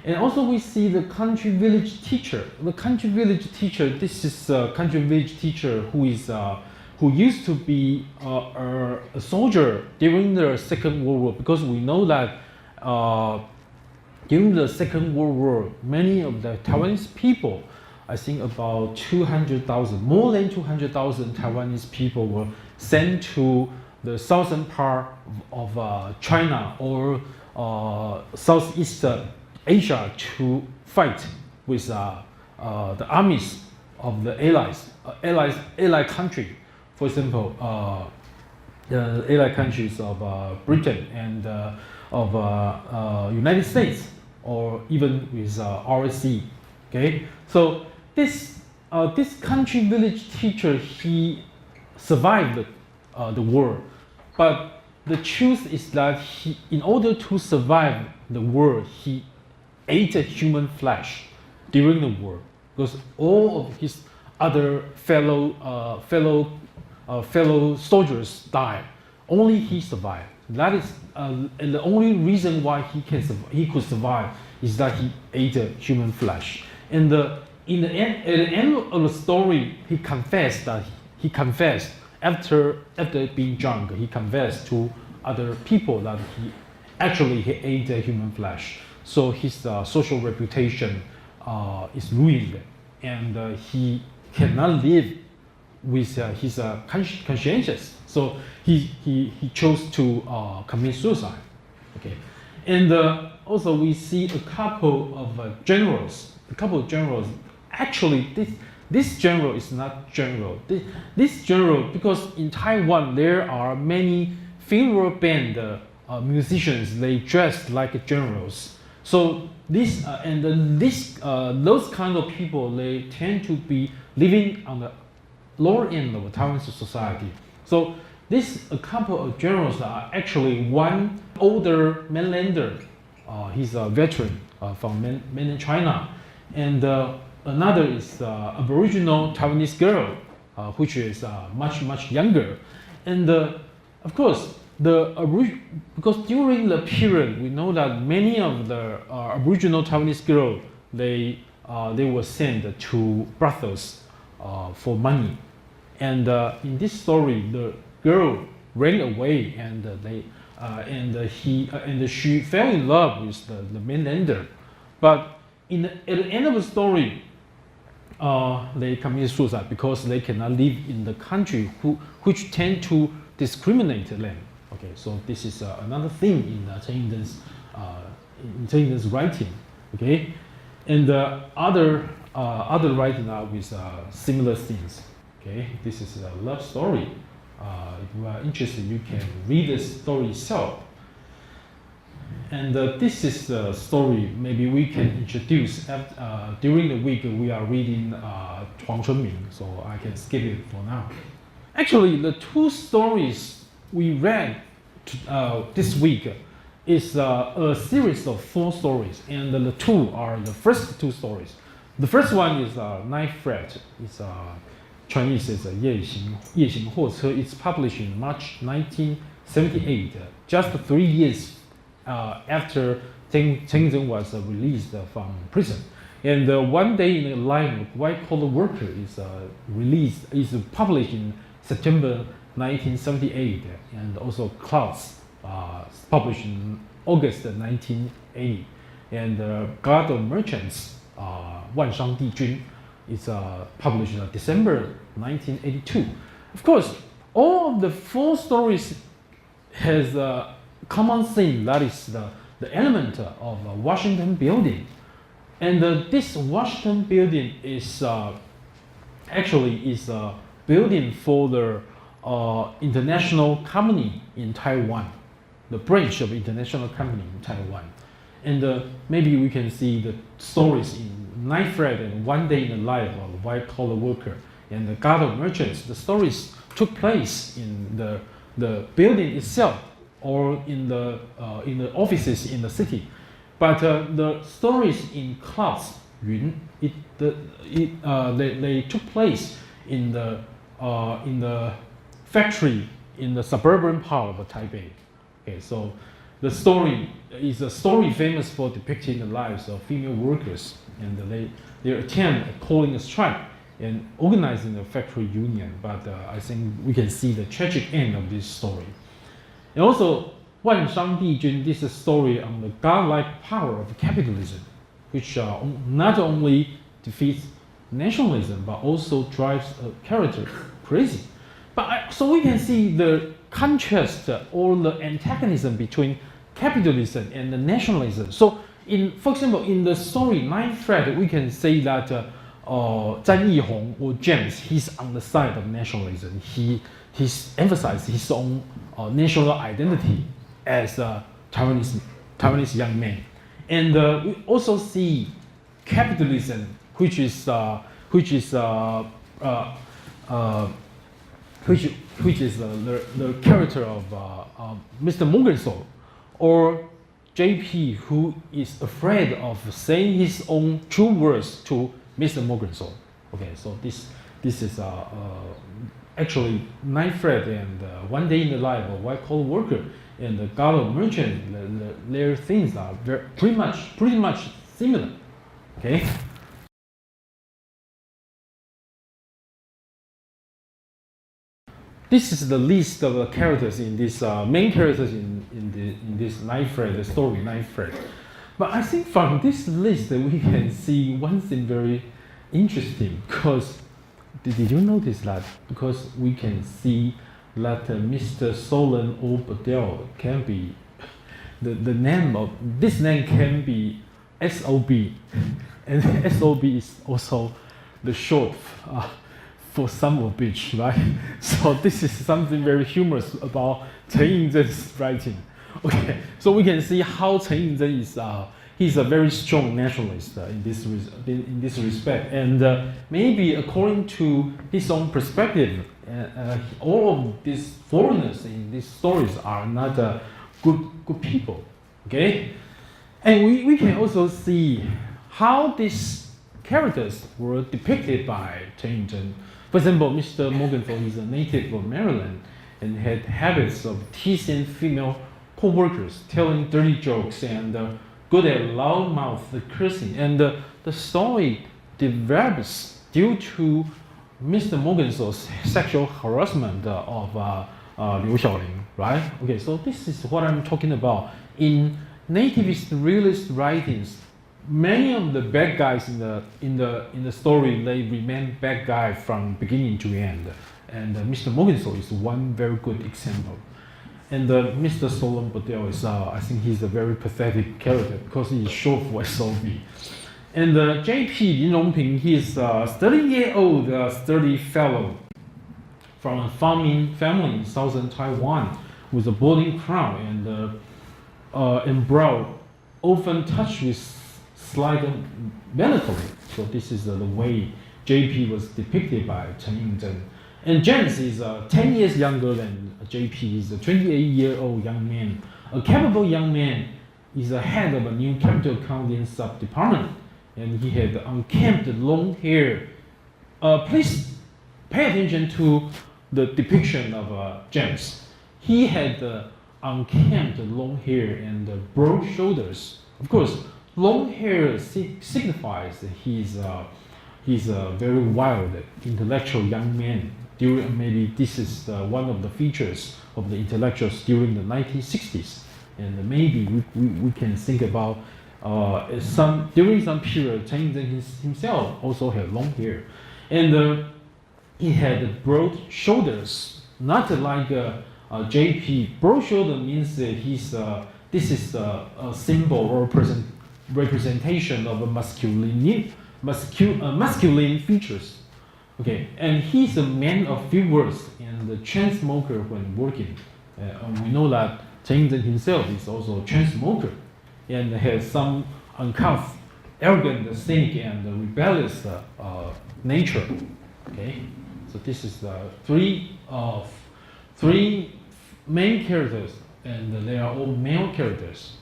And also we see the country village teacher. The country village teacher, this is a country village teacher who used to be a soldier during the Second World War, because we know that during the Second World War, many of the Taiwanese people, I think about 200,000, more than 200,000 Taiwanese people were sent to the southern part of China or Southeast Asia to fight with the armies of the allied country. For example, the allied countries of Britain and of United States, or even with RSC. Okay, so this country village teacher, he survived the war, but the truth is that in order to survive the war, he ate human flesh during the war, because all of his other fellow soldiers died. Only he survived. That is, and the only reason why he could survive is that he ate human flesh. And at the end of the story, he confessed after being drunk. He confessed to other people that he ate human flesh. So his social reputation is ruined, and he cannot live with his conscience. So he chose to commit suicide. Okay, and also we see a couple of generals. Actually, this general is not general. This general, because in Taiwan there are many funeral band musicians. They dress like generals. So this those kind of people, they tend to be living on the lower end of Taiwanese society. So a couple of generals are actually one older mainlander. He's a veteran from mainland China, and another is Aboriginal Taiwanese girl, which is much younger, and of course because during the period we know that many of the Aboriginal Taiwanese girls they were sent to brothels for money, and in this story the girl ran away, and she fell in love with the mainlander, but at the end of the story they committed suicide because they cannot live in the country which tend to discriminate them. Okay, so this is another thing in Chen Yingzhen's writing. Okay, and other writing are with similar themes. Okay, this is a love story. If you are interested, you can read the story itself. And this is the story maybe we can introduce during the week. We are reading Huang Chunming, so I can skip it for now. Actually, the two stories we read this week is a series of 4 stories, and the two are the first 2 stories. The first one is Ninth Fret. It's Chinese is 夜行货车. It's published in March 1978, just 3 years after Chen Yingzhen was released from prison. And One Day in the Life of White-Collar Worker is published in September 1978, and also Clouds, published in August 1980. And God of Merchants, 万商帝君, is published in December 1982. Of course, all of the 4 stories has a common theme, that is the element of Washington building. And this Washington building is actually a building for the international company in Taiwan, the branch of international company in Taiwan. And maybe we can see the stories in Ninth Fret and One Day in the Life of a White-Collar Worker and the God of Merchants. The stories took place in the building itself or in the offices in the city. But the stories in Clouds, Yun, they took place in the factory in the suburban part of Taipei. Okay, so the story is a story famous for depicting the lives of female workers and their attempt at calling a strike and organizing a factory union. But I think we can see the tragic end of this story. And also, 万商帝君, this is a story on the godlike power of capitalism, which not only defeats nationalism but also drives a character crazy. So we can see the contrast or the antagonism between capitalism and the nationalism. So, for example, in the story Ninth Fret, we can say that Zhang Yihong or James, he's on the side of nationalism. He's emphasized his own national identity as a Taiwanese young man. And we also see capitalism, which is the character of Mr. Morgenthau, or JP, who is afraid of saying his own true words to Mr. Morgenthau. Okay, so this is actually Ninth Fret and One Day in the Life of a White-Collar Worker and the God of Merchant. Their things are pretty much similar. Okay. This is the list of the characters in this main characters in this Ninth Fret, the story Ninth Fret. But I think from this list we can see one thing very interesting, because did you notice that? Because we can see that Mr. Solon or Bedell can be the name of this name can be SOB, and SOB is also the short for Summer Beach, right? So this is something very humorous about Chen Yingzhen's writing. Okay, so we can see how Chen Yingzhen he's a very strong nationalist in this respect, and maybe according to his own perspective, all of these foreigners in these stories are not good people. Okay, and we can also see how these characters were depicted by Chen Ying-chen. For example, Mr. Morgenthau is a native of Maryland and had habits of teasing female co-workers, telling dirty jokes, and good at loudmouth cursing. And the story develops due to Mr. Morgenthau's sexual harassment of Liu Xiaoling, right? Okay, so this is what I'm talking about. In nativist realist writings, many of the bad guys in the story, they remain bad guy from beginning to end. And Mr. Morgenthau is one very good example. And Mr. Solon Bodel is, I think he's a very pathetic character because he is short for SOB. And JP Lin Rongping, he is a 30-year-old sturdy fellow from a farming family in southern Taiwan with a boarding crown and brow, often touched with slight melancholy. So this is the way JP was depicted by Chen Ying-chen. And James is 10 years younger than JP. He's a 28-year-old young man. A capable young man is the head of a new capital accounting sub-department, and he had unkempt long hair. Please pay attention to the depiction of James. He had unkempt long hair and broad shoulders. Of course, long hair signifies that he's a very wild, intellectual young man. Maybe this is one of the features of the intellectuals during the 1960s, and maybe we can think about during some period, Chen Ying-chen himself also had long hair, and he had broad shoulders, not like JP. Broad shoulder means that this is a symbol or representation of a masculine features. Okay, and he's a man of few words and a chain smoker when working. We know that Chen Ying-chen himself is also a chain smoker and has some uncouth, arrogant, cynic, and rebellious nature. Okay, so this is the three main characters, and they are all male characters.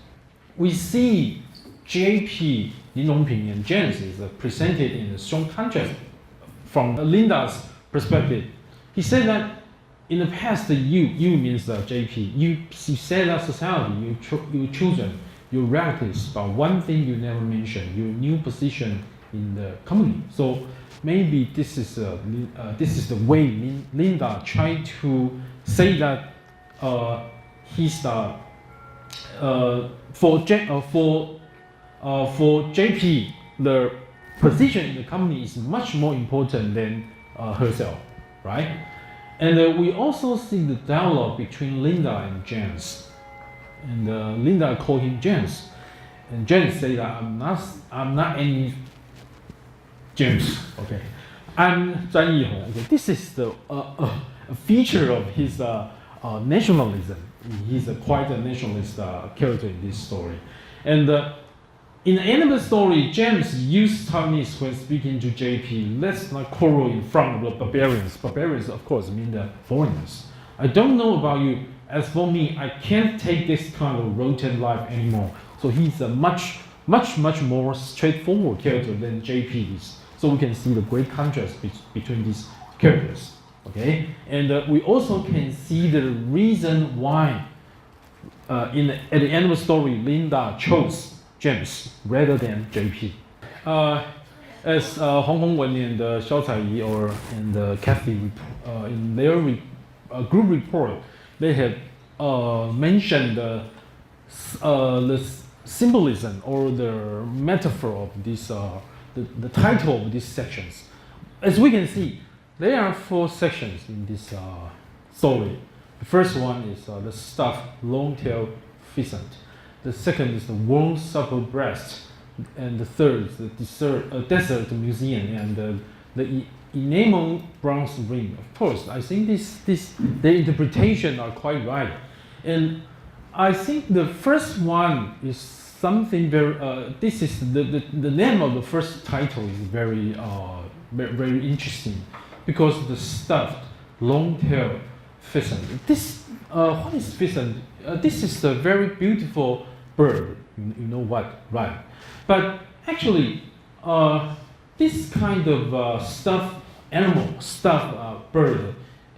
We see JP, Lin Rongping, and James is presented in a strong contrast from Linda's perspective. He said that in the past, you means JP, you said that society, your children, your relatives, but one thing you never mentioned, your new position in the company. So maybe this is the way Linda tried to say that he's for JP, the position in the company is much more important than herself, right? And we also see the dialogue between Linda and James. And Linda called him James, and James said that I'm not any James. Okay, I'm Zhang Yihong. Okay, this is a feature of his nationalism. He's quite a nationalist character in this story. And in the end of the story, James used Taiwanese when speaking to JP. Let's not quarrel in front of the barbarians. Barbarians, of course, mean the foreigners. I don't know about you. As for me, I can't take this kind of rotten life anymore. So he's a much more straightforward character than JP is. So we can see the great contrast between these characters. Okay, and we also can see the reason why at the end of the story, Linda chose James rather than JP. As Hong Hongwen and Xiao Caiyi and Kathy in their group report, they had mentioned the symbolism or the metaphor of this, the title of these sections. As we can see, there are 4 sections in this story. The first one is the stuffed long-tailed pheasant. The second is the warm supple breast, and the third is the desert museum and the enamel bronze ring. Of course, I think their interpretation are quite right, and I think the first one is something very. This is the name of the first title is very interesting, because the stuffed long-tailed pheasant. This what is pheasant? This is a very beautiful bird. You know what, right? But actually, this kind of stuffed animal, stuffed bird,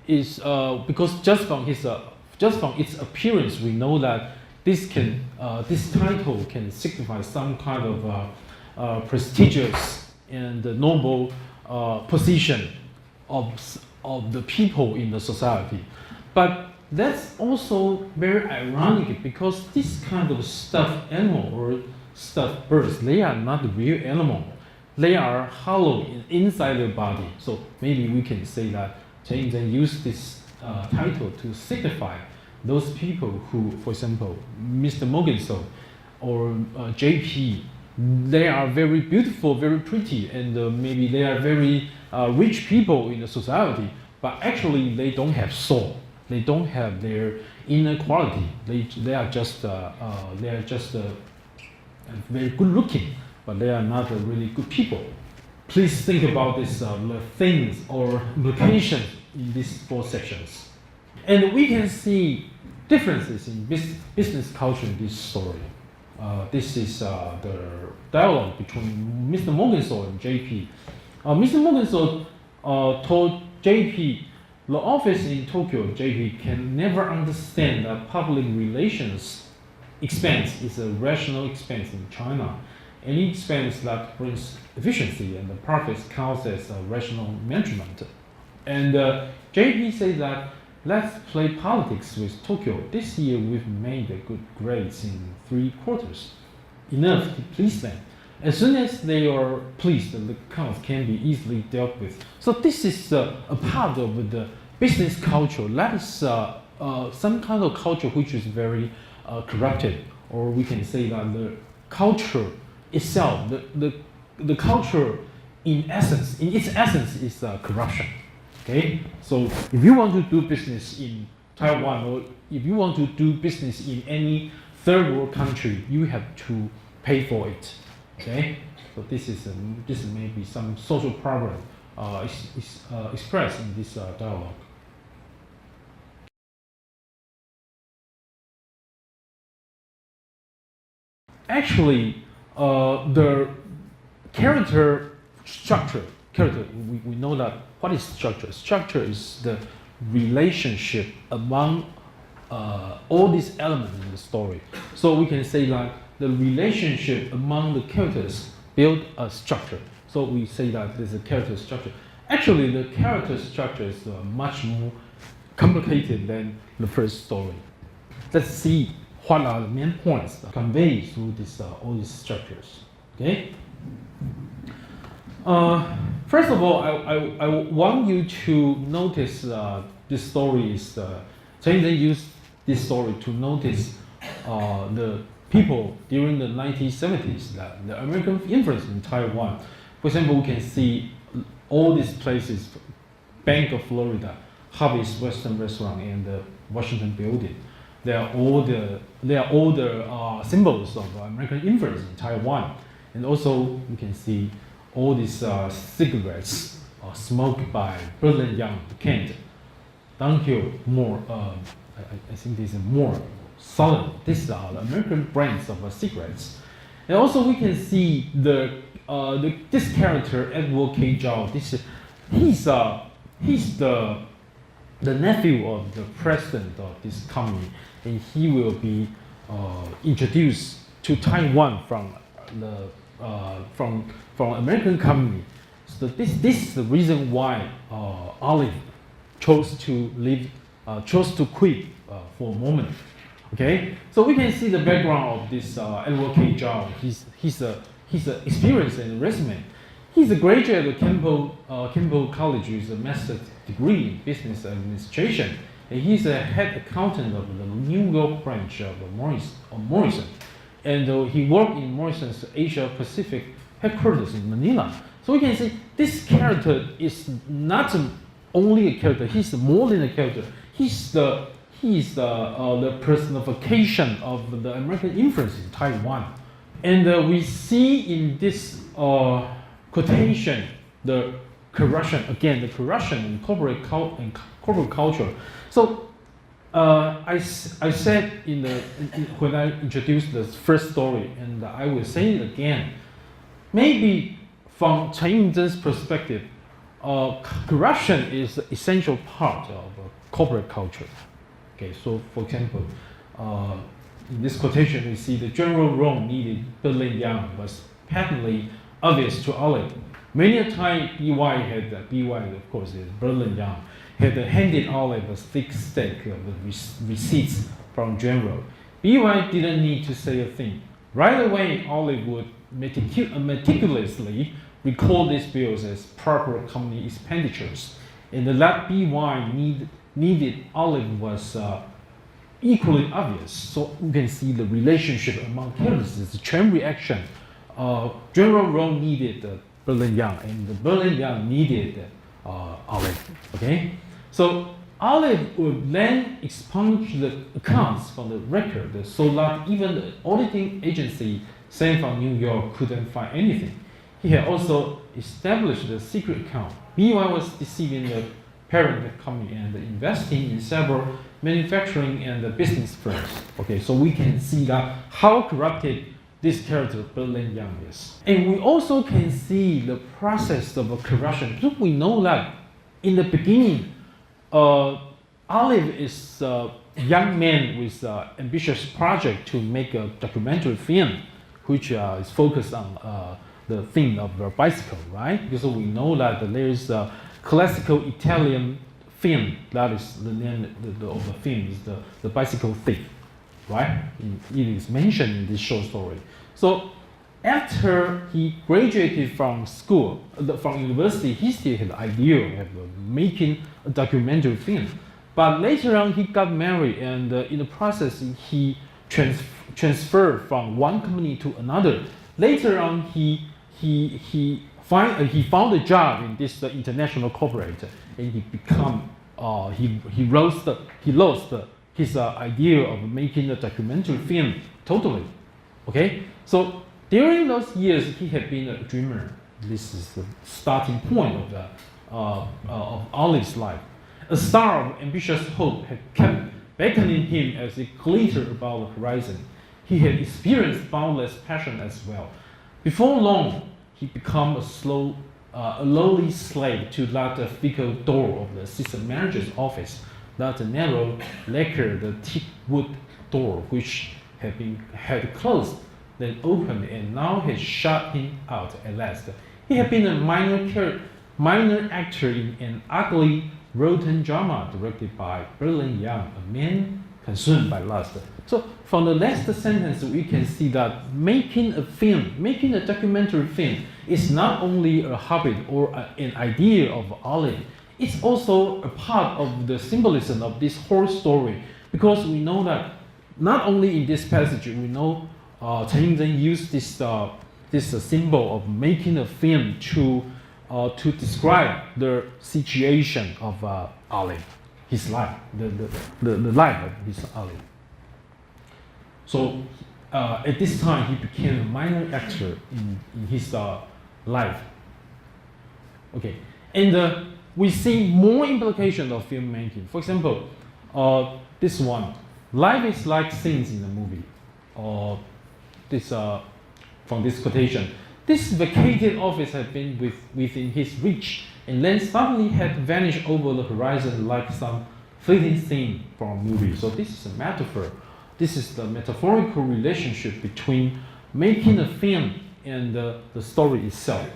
is because just from its appearance, we know that this title can signify some kind of prestigious and noble position of the people in the society. But that's also very ironic, because this kind of stuffed animal or stuffed birds, they are not the real animal. They are hollow inside their body. So maybe we can say that Chen Ying-Chen used this title to signify those people who, for example, Mr. Morgenthau or JP, they are very beautiful, very pretty, and maybe they are very rich people in the society, but actually they don't have soul. They don't have their inner quality. They are just very good looking, but they are not really good people. Please think about these things or implications in these 4 sections. And we can see differences in business culture in this story. This is the dialogue between Mr. Morgenthau and JP. Mr. Morgenthau told JP, the office in Tokyo, JP, can never understand that public relations expense is a rational expense in China. Any expense that brings efficiency and the profits counts as a rational management. And JP says that let's play politics with Tokyo. This year we've made good grades in 3 quarters, enough to please them. As soon as they are pleased, the accounts can be easily dealt with. So this is a part of the business culture. That is some kind of culture which is very corrupted, or we can say that the culture itself, the culture in its essence is corruption. Okay, so if you want to do business in Taiwan, or if you want to do business in any third world country, you have to pay for it. Okay, so this may be some social problem expressed in this dialogue. Actually, the character structure. We know that what is structure? Structure is the relationship among all these elements in the story. So we can say that the relationship among the characters build a structure. So we say that there's a character structure. Actually, the character structure is much more complicated than the first story. Let's see what are the main points conveyed through this, all these structures. Okay. First of all, I want you to notice this story is Chen Ying-Chen used this story to notice the people during the 1970s, that the American influence in Taiwan. For example, we can see all these places: Bank of Florida, Harvey's Western Restaurant, and the Washington Building. They are all the symbols of American influence in Taiwan. And also, we can see all these cigarettes smoked by President Young, Kent, Dunhill, Moore. I think this is more solid. These are the American brands of cigarettes. And also, we can see this character, Edward K. Zhao. He's the nephew of the president of this company, and he will be introduced to Taiwan from American company. So this is the reason why Olive chose to quit for a moment. Okay, so we can see the background of this Edward K. Zhao. He's an experience and resume. He's a graduate of Campbell College with a master's degree in business administration, and he's a head accountant of the New York branch of Morrison. And he worked in Morrison's Asia Pacific headquarters in Manila. So we can see this character is not only a character; he's more than a character. He's the personification of the American influence in Taiwan. And we see in this quotation the corruption, again, the corruption in corporate culture. So I said when I introduced the first story, and I will say it again, maybe from Chen Ying-Chen's perspective, corruption is an essential part of corporate culture. Okay, so for example, in this quotation we see the general wrong needed Berlin Yang was patently obvious to Olive. Many a time BY of course is Berlin Yang, had handed Olive a thick stack of receipts from general. BY didn't need to say a thing. Right away, Olive would meticulously record these bills as proper company expenditures. And that BY needed Olive was equally obvious. So you can see the relationship among characters, the chain reaction. General Rome needed Berlin Yang, and the Berlin Yang needed Olive. Okay, so Olive would then expunge the accounts from the record, so that even the auditing agency sent from New York couldn't find anything. He had also established a secret account. BY was deceiving the parent company and investing in several manufacturing and business firms. Okay, so we can see that how corrupted this character Berlin Yang is. And we also can see the process of corruption. Because we know that in the beginning, Olive is a young man with an ambitious project to make a documentary film, which is focused on the theme of the bicycle, right? Because we know that there is a classical Italian film, that is the name of the film, is the bicycle thief, right? It is mentioned in this short story. So after he graduated from school, from university, he still had the idea of making a documentary film. But later on, he got married, and in the process, he transferred from one company to another. Later on, he found a job in this international corporate, and he lost his idea of making a documentary film totally. Okay, so during those years, he had been a dreamer. This is the starting point of Olive's life. A star of ambitious hope had kept beckoning him as he glittered above the horizon. He had experienced boundless passion as well. Before long, he became a lowly slave to that fickle door of the assistant manager's office, that narrow, lacquered teak wood door which had closed, then opened, and now had shut him out at last. He had been a minor actor in an ugly, rotten drama directed by Berlin Yang, a man consumed by lust. So from the last sentence, we can see that making a documentary film is not only a habit or an idea of Olive. It's also a part of the symbolism of this whole story, because we know that not only in this passage, we know Chen Ying-Chen used this symbol of making a film to describe the situation of Olive, his life, the life of his Olive. So at this time, he became a minor actor in his life. Okay, and we see more implications of filmmaking. For example, this one, life is like scenes in a movie. From this quotation, this vacated office had been within his reach, and then suddenly had vanished over the horizon like some fleeting scene from a movie. So this is a metaphor. This is the metaphorical relationship between making a film and the story itself.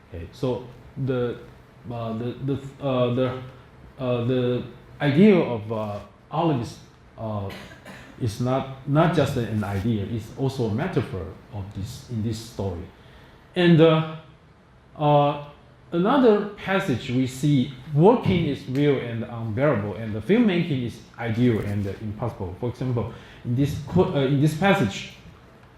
Okay, so the idea of Olive is not just an idea; it's also a metaphor of in this story. And another passage we see, working is real and unbearable, and the filmmaking is ideal and impossible. For example, in this passage,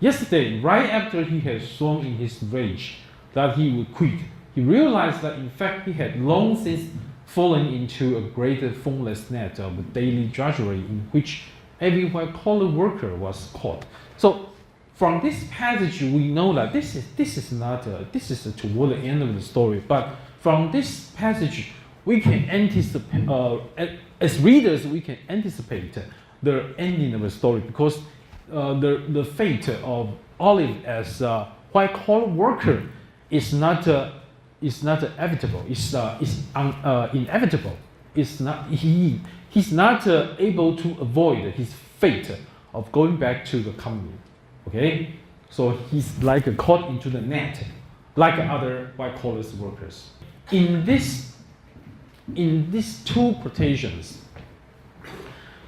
yesterday, right after he had sworn in his rage that he would quit, he realized that in fact he had long since fallen into a great formless net of daily drudgery in which every white-collar worker was caught. So from this passage, we know that this is toward the end of the story. But from this passage, we can anticipate, as readers, we can anticipate the ending of the story, because the fate of Olive as a white-collar worker is not inevitable. It's inevitable. He's not able to avoid his fate of going back to the company. Okay, so he's like caught into the net, like other white-collar workers. In these two quotations,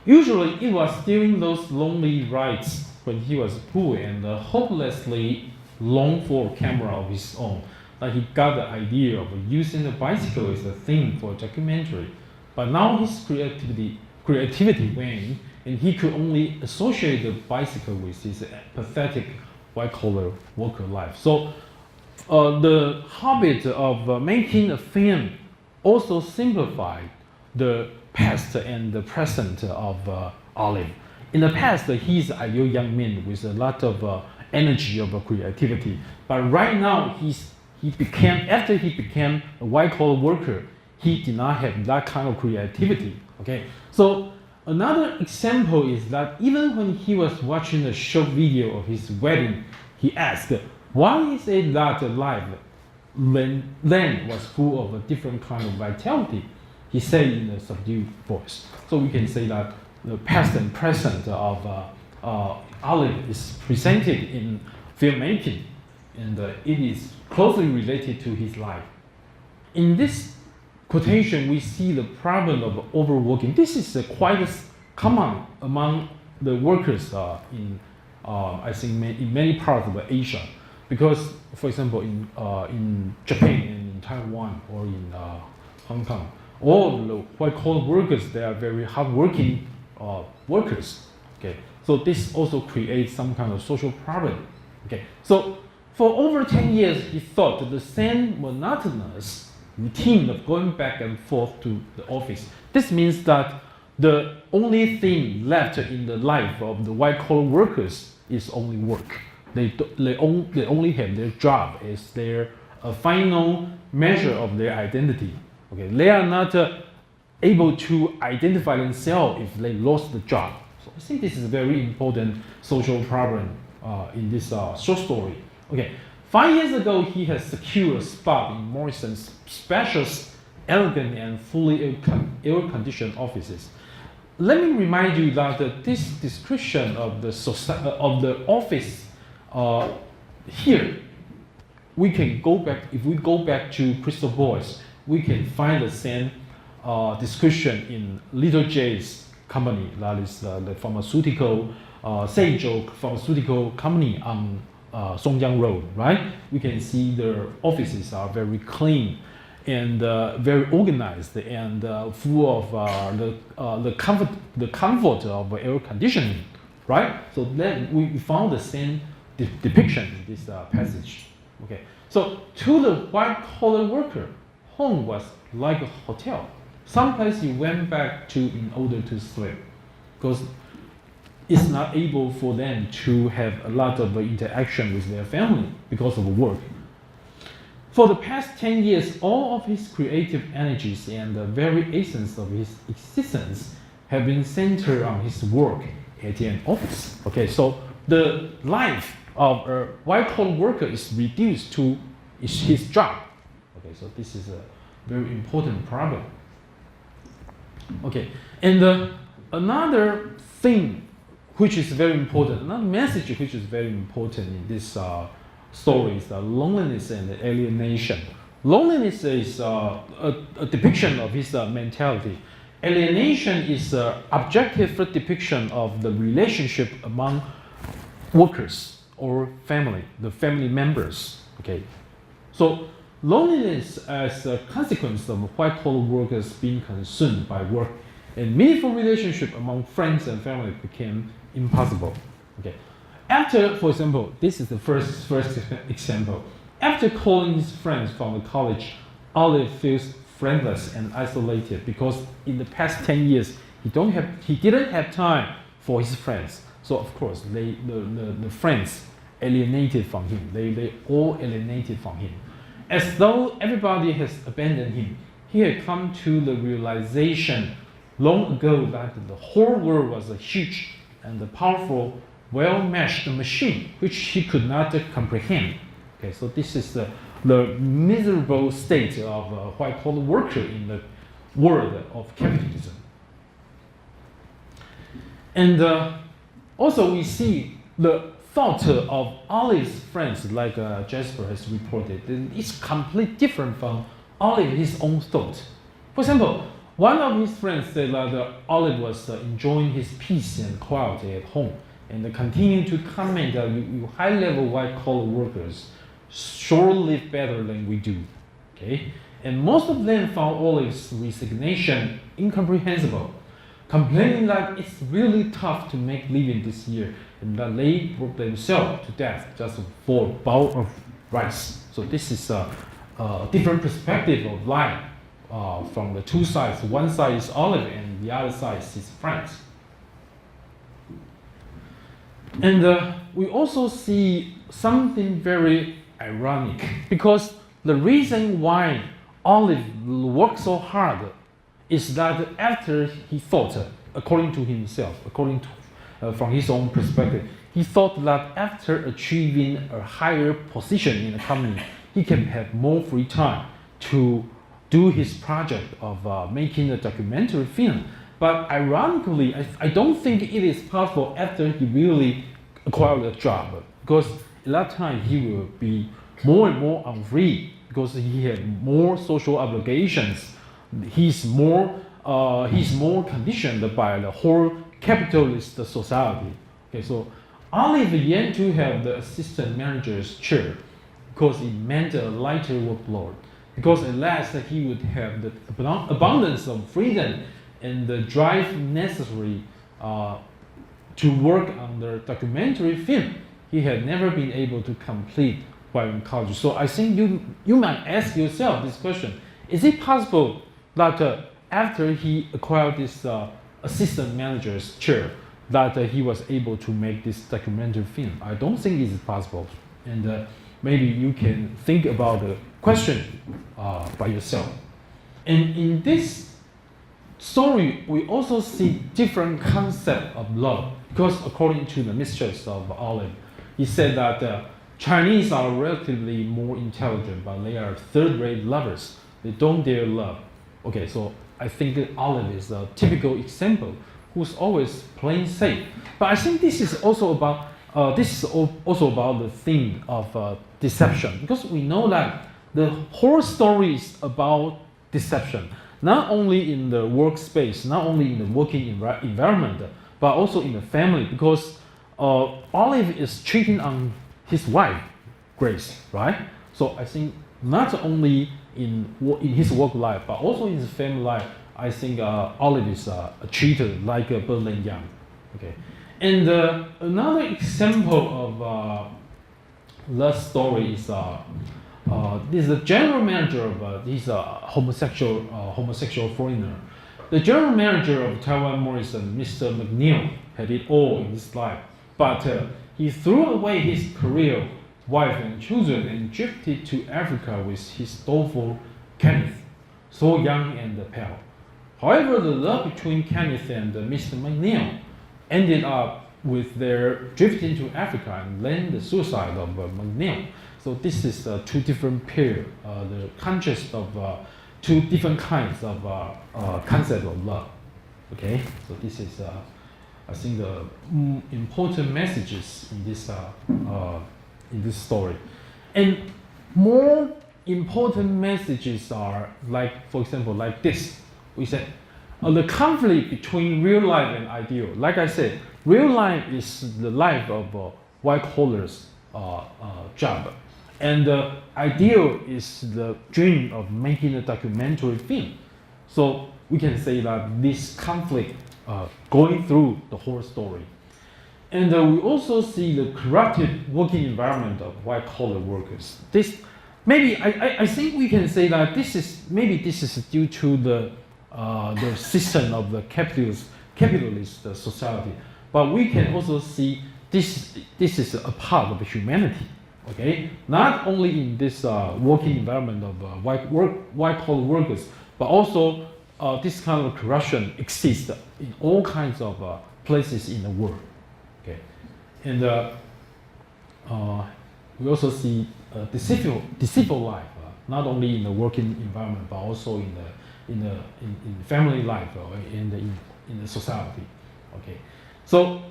usually it was during those lonely rides when he was poor and hopelessly longed for a camera of his own that he got the idea of using the bicycle as a theme for a documentary. But now his creativity waned, and he could only associate the bicycle with his pathetic white-collar worker life. So the habit of making a film also simplified the past and the present of Olive. In the past, he's an ideal young man with a lot of energy of creativity. But right now, after he became a white-collar worker, he did not have that kind of creativity. Okay, so another example is that even when he was watching a short video of his wedding, he asked, why is it that life then was full of a different kind of vitality? He said in a subdued voice. So we can say that the past and present of Olive is presented in filmmaking, and it is closely related to his life. In this quotation, we see the problem of overworking. This is quite common among the workers in, I think, in many parts of Asia. Because, for example, in Japan and in Taiwan or in Hong Kong, all the white-collar workers, they are very hardworking workers. Okay, so this also creates some kind of social problem. Okay, so for over 10 years, he thought that the same monotonous routine of going back and forth to the office. This means that the only thing left in the life of the white-collar workers is only work. They only have their job as their final measure of their identity. Okay, they are not able to identify themselves if they lost the job. So I think this is a very important social problem in this short story. Okay, 5 years ago, he has secured a spot in Morrison's spacious, elegant, and fully air-conditioned offices. Let me remind you that this description of the office here, we can go back. If we go back to Crystal Boys, we can find the same description in Little J's company, that is the pharmaceutical, Seizhou pharmaceutical company on Songjiang Road, right? We can see their offices are very clean and very organized and full of the comfort of air conditioning, right? So then we found the same depiction in this passage. Okay, so to the white-collar worker, home was like a hotel, someplace you went back to in order to sleep, because it's not able for them to have a lot of interaction with their family because of work. For the past 10 years, all of his creative energies and the very essence of his existence have been centered on his work at an office. Okay, so the life of a white-collar worker is reduced to his job. Okay, so this is a very important problem. Okay, and another thing which is very important, another message which is very important in this story is loneliness and alienation. Loneliness is a depiction of his mentality. Alienation is an objective depiction of the relationship among workers or family, the family members. Okay, so loneliness as a consequence of white-collar workers being consumed by work, and meaningful relationship among friends and family became impossible. Okay, after, for example, this is the first example. After calling his friends from the college, Olive feels friendless and isolated because in the past 10 years he didn't have time for his friends. So of course the friends alienated from him. They all alienated from him. As though everybody has abandoned him, he had come to the realization long ago that the whole world was a huge and a powerful, well-meshed machine which he could not comprehend. Okay, so this is the miserable state of a white-collar worker in the world of capitalism. And also we see the thought of Olive's friends, like Jasper has reported, it's completely different from Olive, his own thought. For example, one of his friends said that Olive was enjoying his peace and quiet at home, and continued to comment that you high-level white-collar workers sure live better than we do. Okay? And most of them found Olive's resignation incomprehensible, complaining that it's really tough to make living this year and that they work themselves to death just for a bowl of rice. So this is a different perspective of life from the two sides. One side is Olive and the other side is his friends. And we also see something very ironic, because the reason why Olive worked so hard is that after he thought, according to himself, from his own perspective, he thought that after achieving a higher position in the company, he can have more free time to do his project of making a documentary film. But ironically, I don't think it is possible after he really acquired a job, because at that time he will be more and more unfree because he had more social obligations. He's more conditioned by the whole capitalist society. Okay, so Olive began to have the assistant manager's chair because it meant a lighter workload. Because at last he would have the abundance of freedom and the drive necessary to work on the documentary film he had never been able to complete while in college. So I think you might ask yourself this question: is it possible that after he acquired this assistant manager's chair, that he was able to make this documentary film? I don't think it is possible, and maybe you can think about the question by yourself. And in this story, we also see different concept of love, because according to the mistress of Olive, he said that Chinese are relatively more intelligent, but they are third-rate lovers. They don't dare love. Okay, so I think that Olive is a typical example who's always playing safe. But I think this is also about the theme of deception, because we know that the whole story is about deception, not only in the workspace, not only in the working environment, but also in the family, because Olive is cheating on his wife, Grace, right? So I think not only in his work life, but also in his family life, I think Olive is a cheater like Berlin Yang. Okay, and another example of love story is this is the general manager of he's a homosexual foreigner. The general manager of Taiwan Morrison, Mr. McNeil, had it all in his life, but he threw away his career, wife, and children and drifted to Africa with his doleful Kenneth, so young and pale. However, the love between Kenneth and Mr. McNeil ended up with their drifting to Africa and then the suicide of McNeil. So this is two different periods, the contrast of two different kinds of concept of love. Okay, so this is I think the important messages in this story, and more important messages are like, for example, like this. We said the conflict between real life and ideal. Like I said, real life is the life of white collars job, and the ideal is the dream of making a documentary film. So we can say that this conflict going through the whole story. And we also see the corrupted working environment of white collar workers. This maybe I think we can say that this is due to the system of the capitalist society. But we can also see this is a part of humanity. Okay, not only in this working environment of white-collar workers, but also this kind of corruption exists in all kinds of places in the world. Okay, and we also see deceitful life, not only in the working environment, but also in family life or in the society. Okay, so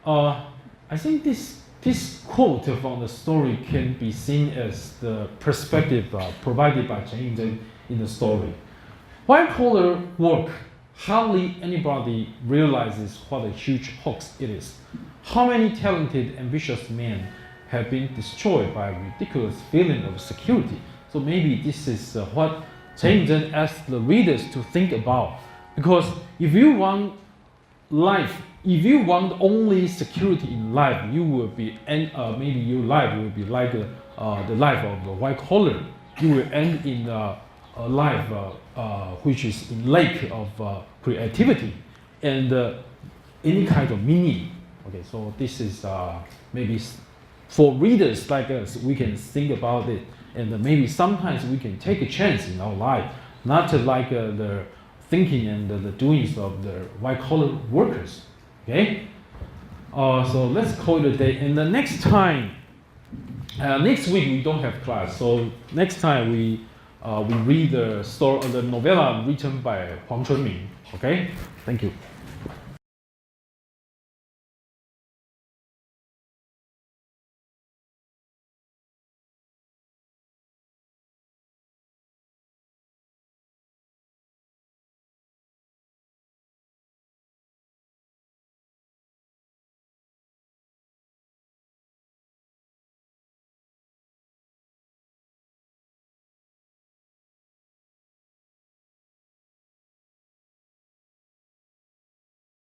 I think this quote from the story can be seen as the perspective provided by Chen Ying-Chen in the story. White-collar work, hardly anybody realizes what a huge hoax it is. How many talented, ambitious men have been destroyed by a ridiculous feeling of security? So maybe this is what Chen Ying-Chen asked the readers to think about. Because if you want life, if you want only security in life, you will be, maybe your life will be like the life of a white collar. You will end in a life which is in lack of creativity and any kind of meaning. Okay, so this is maybe for readers like us, we can think about it, and maybe sometimes we can take a chance in our life, not like the thinking and the doings of the white-collar workers. Okay, so let's call it a day. And the next time, next week we don't have class, so next time we read the novella written by Huang Chunming. Okay, thank you.